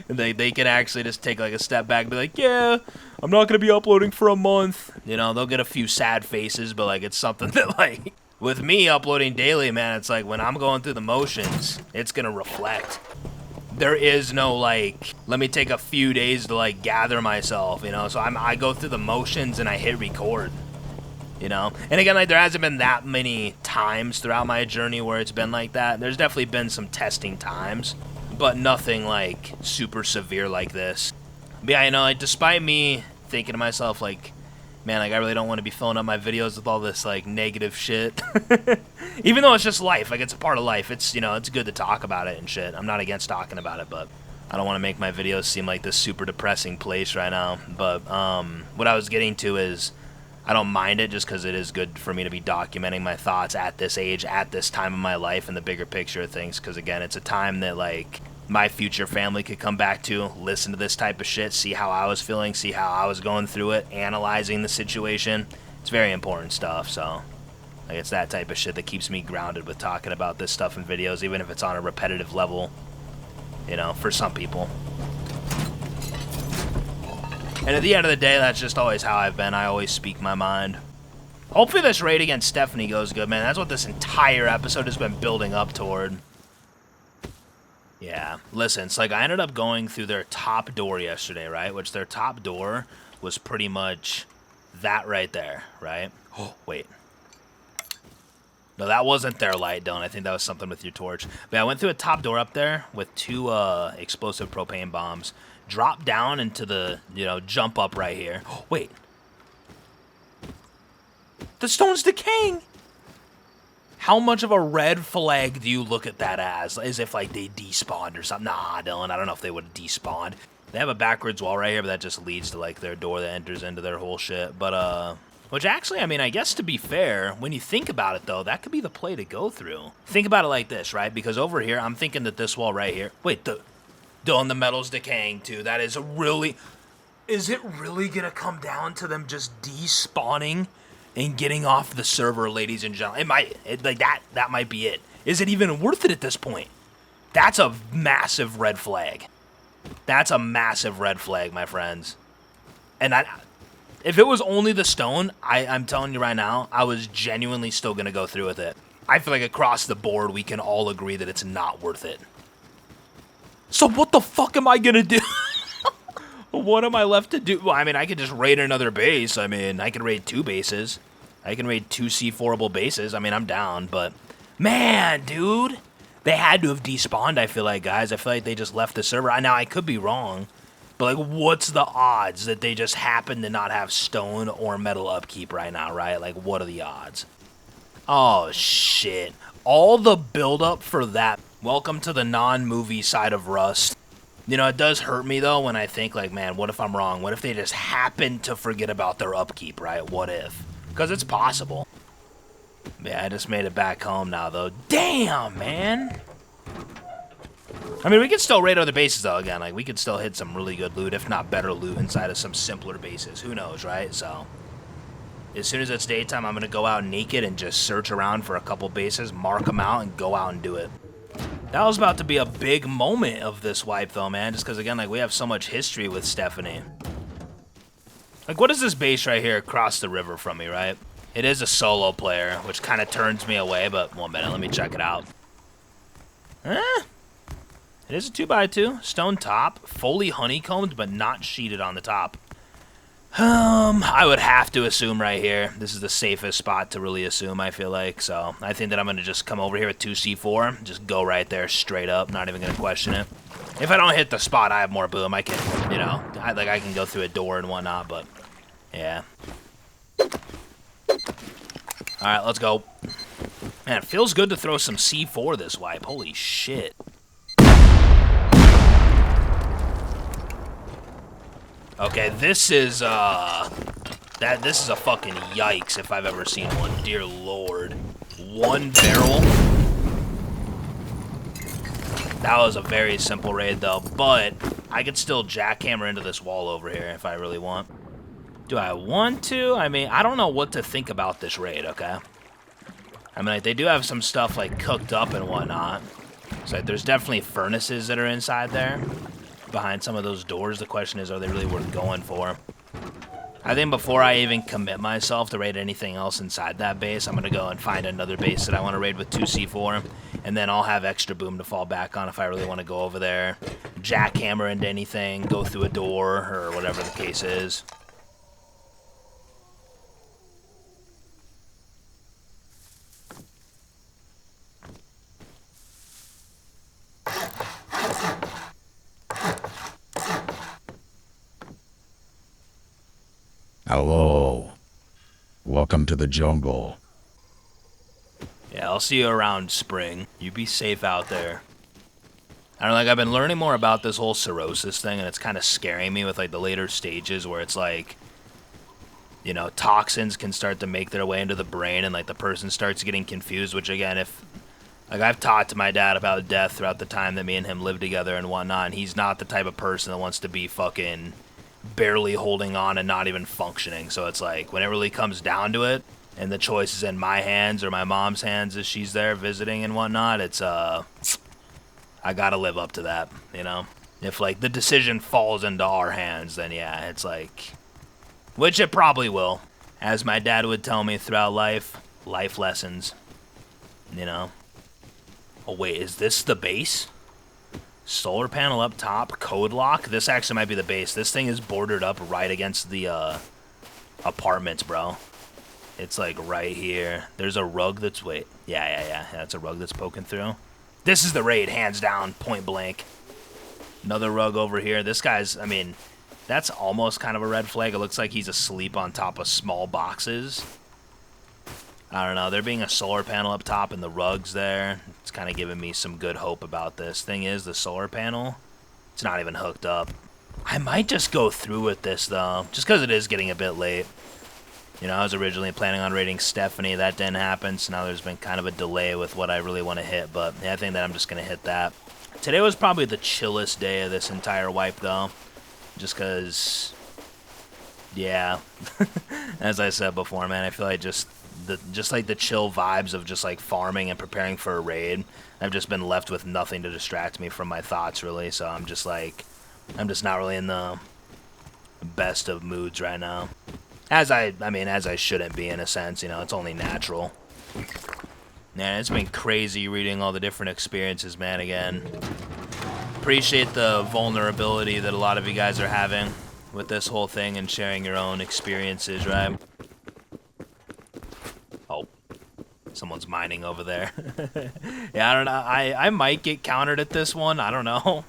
They can actually just take like a step back and be like, yeah, I'm not going to be uploading for a month. You know, they'll get a few sad faces, but like, it's something that, like, with me uploading daily, man, it's like when I'm going through the motions, it's going to reflect. There is no, like, let me take a few days to, like, gather myself, you know? So I go through the motions and I hit record, you know? And again, like, there hasn't been that many times throughout my journey where it's been like that. There's definitely been some testing times, but nothing, like, super severe like this. But yeah, you know, like, despite me thinking to myself, like, man, like, I really don't want to be filling up my videos with all this, like, negative shit. Even though it's just life, like, it's a part of life. It's, you know, it's good to talk about it and shit. I'm not against talking about it, but I don't want to make my videos seem like this super depressing place right now. But what I was getting to is, I don't mind it just because it is good for me to be documenting my thoughts at this age, at this time of my life, and the bigger picture of things. Because, again, it's a time that, like, my future family could come back to, listen to this type of shit, see how I was feeling, see how I was going through it, analyzing the situation. It's very important stuff, so, like, it's that type of shit that keeps me grounded with talking about this stuff in videos, even if it's on a repetitive level, you know, for some people. And at the end of the day, that's just always how I've been. I always speak my mind. Hopefully this raid against Stephanie goes good, man. That's what this entire episode has been building up toward. Yeah, listen, it's like I ended up going through their top door yesterday, right? Which their top door was pretty much that right there, right? Oh, wait. No, that wasn't their light, Dylan. I think that was something with your torch. But I went through a top door up there with 2 explosive propane bombs. Dropped down into the, you know, jump up right here. Oh, wait. The stone's decaying! How much of a red flag do you look at that as? As if, like, they despawned or something? Nah, Dylan, I don't know if they would have despawned. They have a backwards wall right here, but that just leads to, like, their door that enters into their whole shit. But, which actually, I mean, I guess to be fair, when you think about it, though, that could be the play to go through. Think about it like this, right? Because over here, I'm thinking that this wall right here... Wait, Dylan, the metal's decaying, too. That is really... Is it really gonna come down to them just despawning and getting off the server, ladies and gentlemen? That might be it. Is it even worth it at this point? That's a massive red flag. That's a massive red flag, my friends. And if it was only the stone, I'm telling you right now, I was genuinely still gonna go through with it. I feel like across the board, we can all agree that it's not worth it. So what the fuck am I gonna do? What am I left to do? Well, I mean, I could just raid another base. I mean, I could raid 2 bases. I can raid 2 C4able bases. I mean, I'm down, but... Man, dude! They had to have despawned, I feel like, guys. I feel like they just left the server. Now, I could be wrong, but, like, what's the odds that they just happen to not have stone or metal upkeep right now, right? Like, what are the odds? Oh, shit. All the build-up for that. Welcome to the non-movie side of Rust. You know, it does hurt me, though, when I think, like, man, what if I'm wrong? What if they just happen to forget about their upkeep, right? What if? Because it's possible. Yeah, I just made it back home now, though. Damn, man! I mean, we can still raid other bases, though, again. Like, we could still hit some really good loot, if not better loot, inside of some simpler bases. Who knows, right? So, as soon as it's daytime, I'm going to go out naked and just search around for a couple bases, mark them out, and go out and do it. That was about to be a big moment of this wipe, though, man. Just because, again, like, we have so much history with Stephanie. Like, what is this base right here across the river from me, right? It is a solo player, which kind of turns me away, but 1 minute, let me check it out. It is a 2x2, stone top, fully honeycombed, but not sheeted on the top. I would have to assume right here. This is the safest spot to really assume, I feel like. So I think that I'm going to just come over here with 2C4. Just go right there straight up. Not even going to question it. If I don't hit the spot, I have more boom. I can, you know, I can go through a door and whatnot, but yeah. Alright, let's go. Man, it feels good to throw some C4 this wipe. Holy shit. Okay, this is this is a fucking yikes if I've ever seen one. Dear Lord. 1 barrel. That was a very simple raid though, but I could still jackhammer into this wall over here if I really want. Do I want to? I mean, I don't know what to think about this raid, okay? I mean, like, they do have some stuff, like, cooked up and whatnot. So, like, there's definitely furnaces that are inside there. Behind some of those doors. The question is, are they really worth going for? I think before I even commit myself to raid anything else inside that base, I'm going to go and find another base that I want to raid with 2C4. And then I'll have extra boom to fall back on if I really want to go over there. Jackhammer into anything, go through a door, or whatever the case is. Hello. Welcome to the jungle. Yeah, I'll see you around spring. You be safe out there. I don't know, like, I've been learning more about this whole cirrhosis thing, and it's kind of scaring me with, like, the later stages where it's like, you know, toxins can start to make their way into the brain, and, like, the person starts getting confused, which, again, if... Like, I've talked to my dad about death throughout the time that me and him lived together and whatnot, and he's not the type of person that wants to be fucking barely holding on and not even functioning. So it's like, when it really comes down to it, and the choice is in my hands or my mom's hands as she's there visiting and whatnot, it's, I gotta live up to that, you know? If, like, the decision falls into our hands, then yeah, it's like... Which it probably will. As my dad would tell me throughout life lessons, you know? Oh, wait, is this the base? Solar panel up top, code lock. This actually might be the base. This thing is bordered up right against the apartments, bro. It's like right here. There's a rug that's... Wait. Yeah. That's a rug that's poking through. This is the raid, hands down, point blank. Another rug over here. This guy's... I mean, that's almost kind of a red flag. It looks like he's asleep on top of small boxes. I don't know. There being a solar panel up top and the rugs there, it's kind of giving me some good hope about this. Thing is, the solar panel, it's not even hooked up. I might just go through with this, though, just because it is getting a bit late. You know, I was originally planning on raiding Stephanie. That didn't happen, so now there's been kind of a delay with what I really want to hit. But yeah, I think that I'm just going to hit that. Today was probably the chillest day of this entire wipe, though, just because, yeah, as I said before, man, I feel like just like the chill vibes of just like farming and preparing for a raid. I've just been left with nothing to distract me from my thoughts, really. So I'm just not really in the best of moods right now. As I shouldn't be, in a sense, you know, it's only natural. Man, it's been crazy reading all the different experiences, man, again. Appreciate the vulnerability that a lot of you guys are having with this whole thing and sharing your own experiences, right? Oh, someone's mining over there. Yeah, I don't know. I might get countered at this one. I don't know.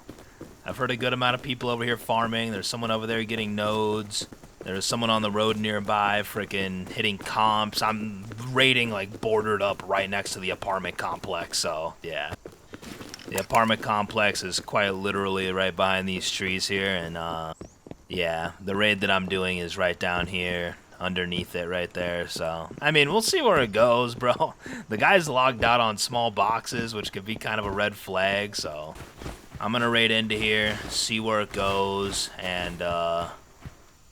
I've heard a good amount of people over here farming. There's someone over there getting nodes. There's someone on the road nearby freaking hitting comps. I'm raiding, like, bordered up right next to the apartment complex, so, yeah. The apartment complex is quite literally right behind these trees here, and, yeah, the raid that I'm doing is right down here, underneath it right there, so, I mean, we'll see where it goes, bro. The guy's logged out on small boxes, which could be kind of a red flag, so I'm gonna raid into here, see where it goes, and,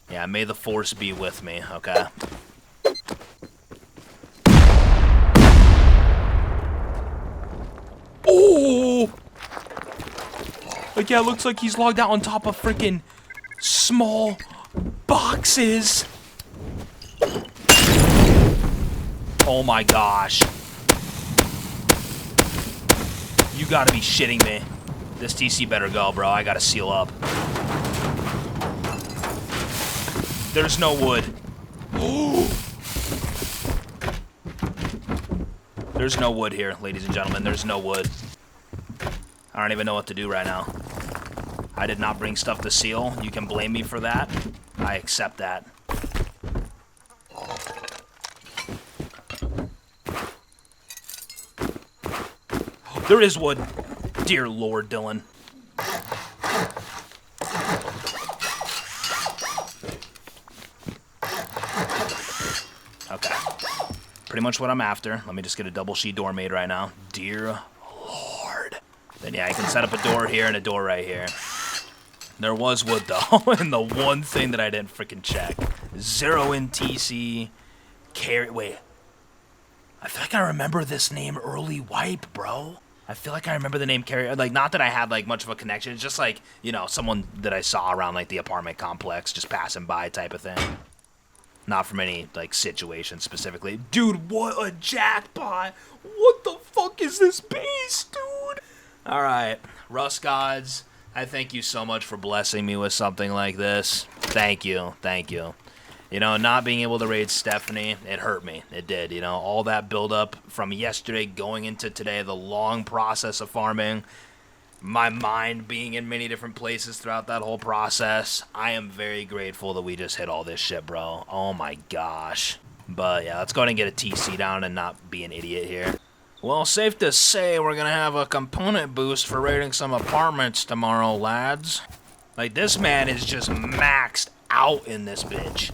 yeah, may the force be with me, okay? Oh! Like, yeah, it looks like he's logged out on top of freaking small boxes. Oh my gosh. You gotta be shitting me. This TC better go, bro. I gotta seal up. There's no wood. There's no wood here, ladies and gentlemen. There's no wood. I don't even know what to do right now. I did not bring stuff to seal. You can blame me for that. I accept that. There is wood. Dear Lord, Dylan. Okay. Pretty much what I'm after. Let me just get a double sheet door made right now. Dear Lord. Then yeah, I can set up a door here and a door right here. There was wood though, and the one thing that I didn't freaking check. 0 in TC. Wait. I feel like I remember this name, Early Wipe, bro. I feel like I remember the name Carrier. Like, not that I had, like, much of a connection. It's just, like, you know, someone that I saw around, like, the apartment complex, just passing by type of thing. Not from any, like, situation specifically. Dude, what a jackpot! What the fuck is this base, dude? Alright, Rust Gods, I thank you so much for blessing me with something like this. Thank you, thank you. You know, not being able to raid Stephanie, it hurt me. It did, you know. All that buildup from yesterday going into today, the long process of farming, my mind being in many different places throughout that whole process. I am very grateful that we just hit all this shit, bro. Oh my gosh. But yeah, let's go ahead and get a TC down and not be an idiot here. Well, safe to say we're going to have a component boost for raiding some apartments tomorrow, lads. Like, this man is just maxed out in this bitch.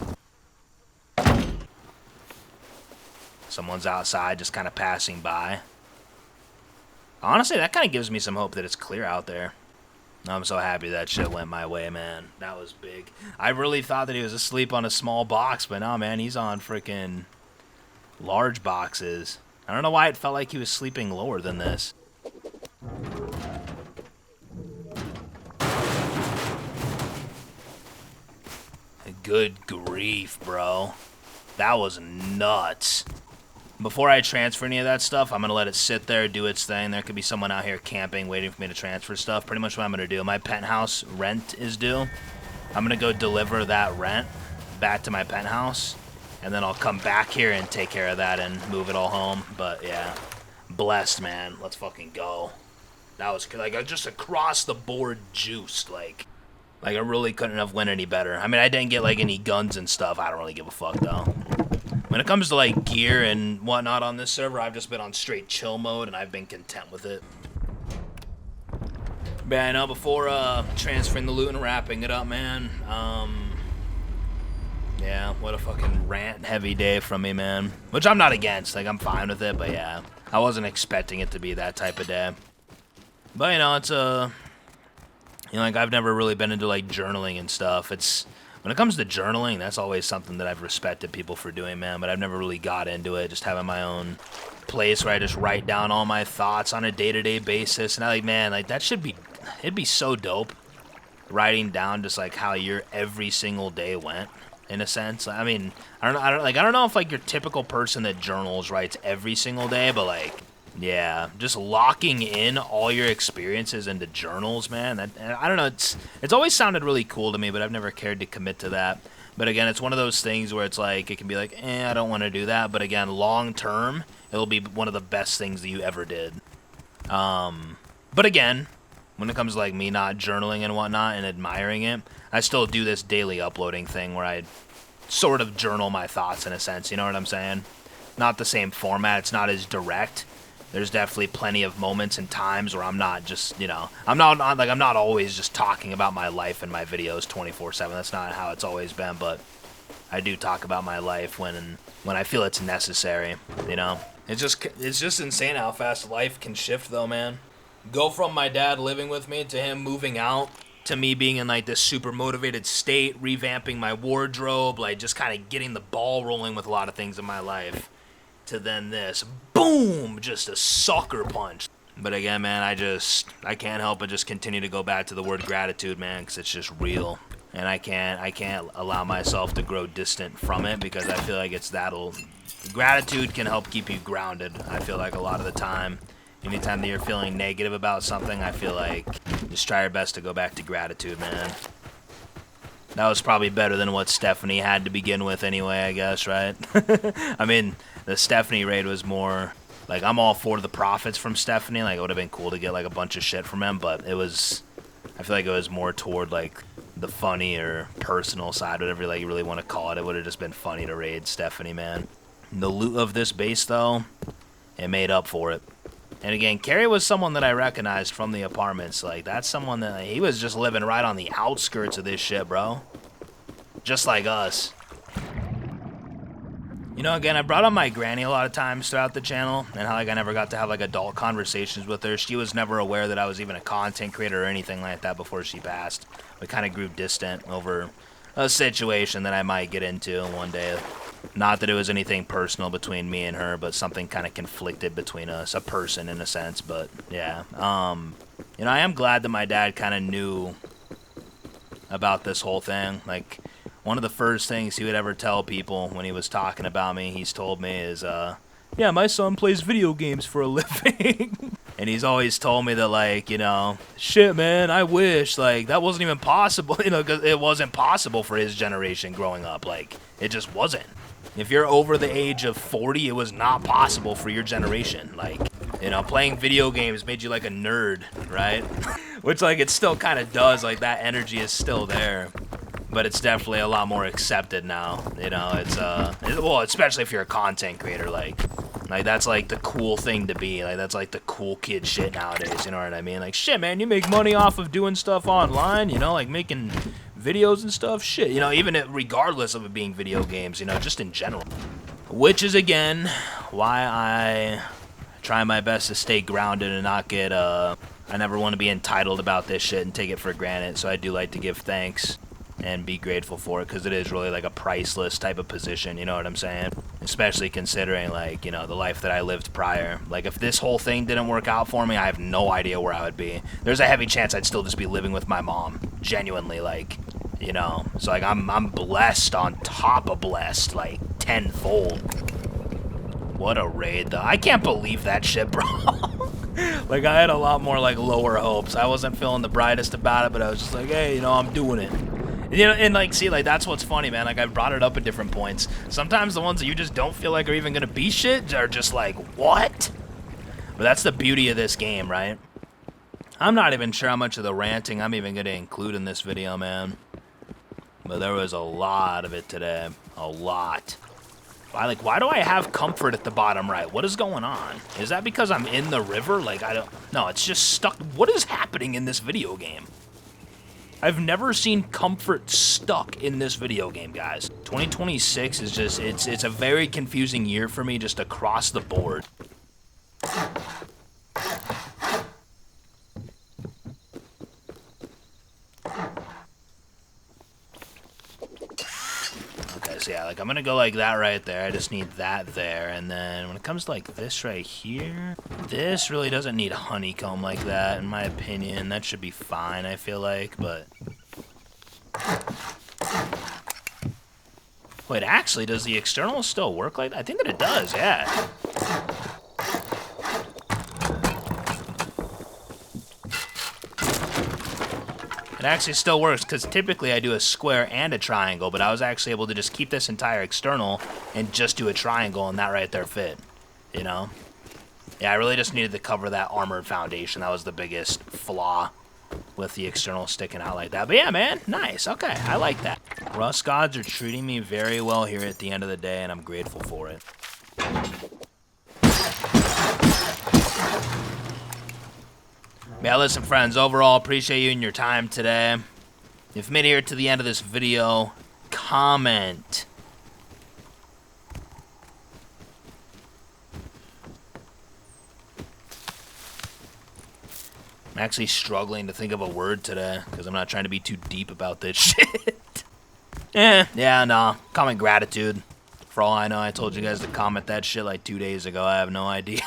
Someone's outside just kind of passing by. Honestly, that kind of gives me some hope that it's clear out there. I'm so happy that shit went my way, man. That was big. I really thought that he was asleep on a small box, but no, man, he's on freaking large boxes. I don't know why it felt like he was sleeping lower than this. Good grief, bro. That was nuts. Before I transfer any of that stuff, I'm going to let it sit there, do its thing. There could be someone out here camping, waiting for me to transfer stuff. Pretty much what I'm going to do. My penthouse rent is due. I'm going to go deliver that rent back to my penthouse. And then I'll come back here and take care of that and move it all home. But, yeah. Blessed, man. Let's fucking go. That was, like, just across the board juiced, like I really couldn't have went any better. I mean, I didn't get, like, any guns and stuff. I don't really give a fuck, though. When it comes to, like, gear and whatnot on this server, I've just been on straight chill mode, and I've been content with it. But yeah, I know, before transferring the loot and wrapping it up, man, yeah, what a fucking rant-heavy day from me, man. Which I'm not against. Like, I'm fine with it, but yeah. I wasn't expecting it to be that type of day. But, you know, it's, you know, like, I've never really been into, like, journaling and stuff. It's... When it comes to journaling, that's always something that I've respected people for doing, man, but I've never really got into it, just having my own place where I just write down all my thoughts on a day-to-day basis, and I like, man, like, that should be, it'd be so dope, writing down just, like, how your every single day went, in a sense. I mean, I don't know if, like, your typical person that journals writes every single day, but, like, yeah, just locking in all your experiences into journals, man. I don't know, it's always sounded really cool to me, but I've never cared to commit to that. But again, it's one of those things where it's like, it can be like, I don't want to do that. But again, long term, it'll be one of the best things that you ever did. But again, when it comes to like me not journaling and whatnot and admiring it, I still do this daily uploading thing where I sort of journal my thoughts in a sense, you know what I'm saying? Not the same format, it's not as direct. There's definitely plenty of moments and times where I'm not just, you know, I'm not always just talking about my life in my videos 24/7. That's not how it's always been, but I do talk about my life when I feel it's necessary, you know. It's just insane how fast life can shift though, man. Go from my dad living with me to him moving out to me being in like this super motivated state, revamping my wardrobe, like just kind of getting the ball rolling with a lot of things in my life. To then this, boom, just a sucker punch. But again, man, I can't help but just continue to go back to the word gratitude, man, because it's just real. And I can't allow myself to grow distant from it, because I feel like gratitude can help keep you grounded. I feel like a lot of the time, anytime that you're feeling negative about something, I feel like just try your best to go back to gratitude, man. That was probably better than what Stephanie had to begin with anyway, I guess, right? I mean, the Stephanie raid was more, like, I'm all for the profits from Stephanie. Like, it would have been cool to get, like, a bunch of shit from him, but I feel like it was more toward, like, the funny or personal side, whatever like, you really want to call it. It would have just been funny to raid Stephanie, man. The loot of this base, though, it made up for it. And again, Carrie was someone that I recognized from the apartments. Like, that's someone that, he was just living right on the outskirts of this shit, bro. Just like us. You know, again, I brought up my granny a lot of times throughout the channel, and how, like, I never got to have, like, adult conversations with her. She was never aware that I was even a content creator or anything like that before she passed. We kind of grew distant over a situation that I might get into one day. Not that it was anything personal between me and her, but something kind of conflicted between us, a person in a sense, but yeah. You know, I am glad that my dad kind of knew about this whole thing. Like, one of the first things he would ever tell people when he was talking about me, he's told me is, yeah, my son plays video games for a living. And he's always told me that, like, you know, shit, man, I wish, like, that wasn't even possible, you know, because it wasn't possible for his generation growing up. Like, it just wasn't. If you're over the age of 40, it was not possible for your generation. Like, you know, playing video games made you like a nerd, right? Which, like, it still kind of does. Like, that energy is still there. But it's definitely a lot more accepted now. You know, well, especially if you're a content creator, like that's like the cool thing to be. Like, that's like the cool kid shit nowadays, you know what I mean? Like, shit, man, you make money off of doing stuff online, you know, like making videos and stuff, shit, you know, even regardless of it being video games, you know, just in general. Which is, again, why I try my best to stay grounded and not get, I never want to be entitled about this shit and take it for granted, so I do like to give thanks and be grateful for it, because it is really like a priceless type of position, you know what I'm saying? Especially considering, like, you know, the life that I lived prior. Like, if this whole thing didn't work out for me, I have no idea where I would be. There's a heavy chance I'd still just be living with my mom, genuinely, like, you know? So, like, I'm blessed on top of blessed, like, tenfold. What a raid, though. I can't believe that shit, bro. Like, I had a lot more, like, lower hopes. I wasn't feeling the brightest about it, but I was just like, hey, you know, I'm doing it. You know, and, like, see, like, that's what's funny, man. Like, I've brought it up at different points. Sometimes the ones that you just don't feel like are even gonna be shit are just like, what? But that's the beauty of this game, right? I'm not even sure how much of the ranting I'm even gonna include in this video, man. But there was a lot of it today. A lot. Why do I have comfort at the bottom right? What is going on? Is that because I'm in the river? Like, I don't... No, it's just stuck. What is happening in this video game? I've never seen comfort stuck in this video game, guys. 2026 is just, it's a very confusing year for me just across the board. Okay, so yeah, like, I'm gonna go like that right there. I just need that there. And then when it comes to like this right here, this really doesn't need honeycomb like that, in my opinion. That should be fine, I feel like, but... Wait, actually, does the external still work like that? I think that it does, yeah. It actually still works, because typically I do a square and a triangle, but I was actually able to just keep this entire external and just do a triangle, and that right there fit, you know? Yeah, I really just needed to cover that armored foundation. That was the biggest flaw with the external sticking out like that. But yeah, man, nice. Okay, I like that. Rust gods are treating me very well here at the end of the day, and I'm grateful for it. Yeah, listen, friends, overall, appreciate you and your time today. If you've made it here to the end of this video, comment. I'm actually struggling to think of a word today, because I'm not trying to be too deep about this shit. Yeah, no. Comment gratitude. For all I know, I told you guys to comment that shit like 2 days ago. I have no idea.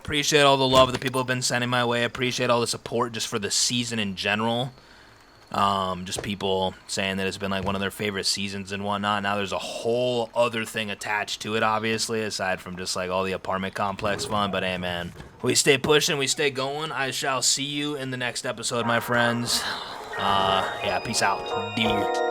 Appreciate all the love that people have been sending my way. Appreciate all the support just for the season in general. Just people saying that it's been like one of their favorite seasons and whatnot. Now there's a whole other thing attached to it, obviously, aside from just like all the apartment complex fun. But hey, man, we stay pushing, we stay going. I shall see you in the next episode, my friends. Yeah, peace out. Dear.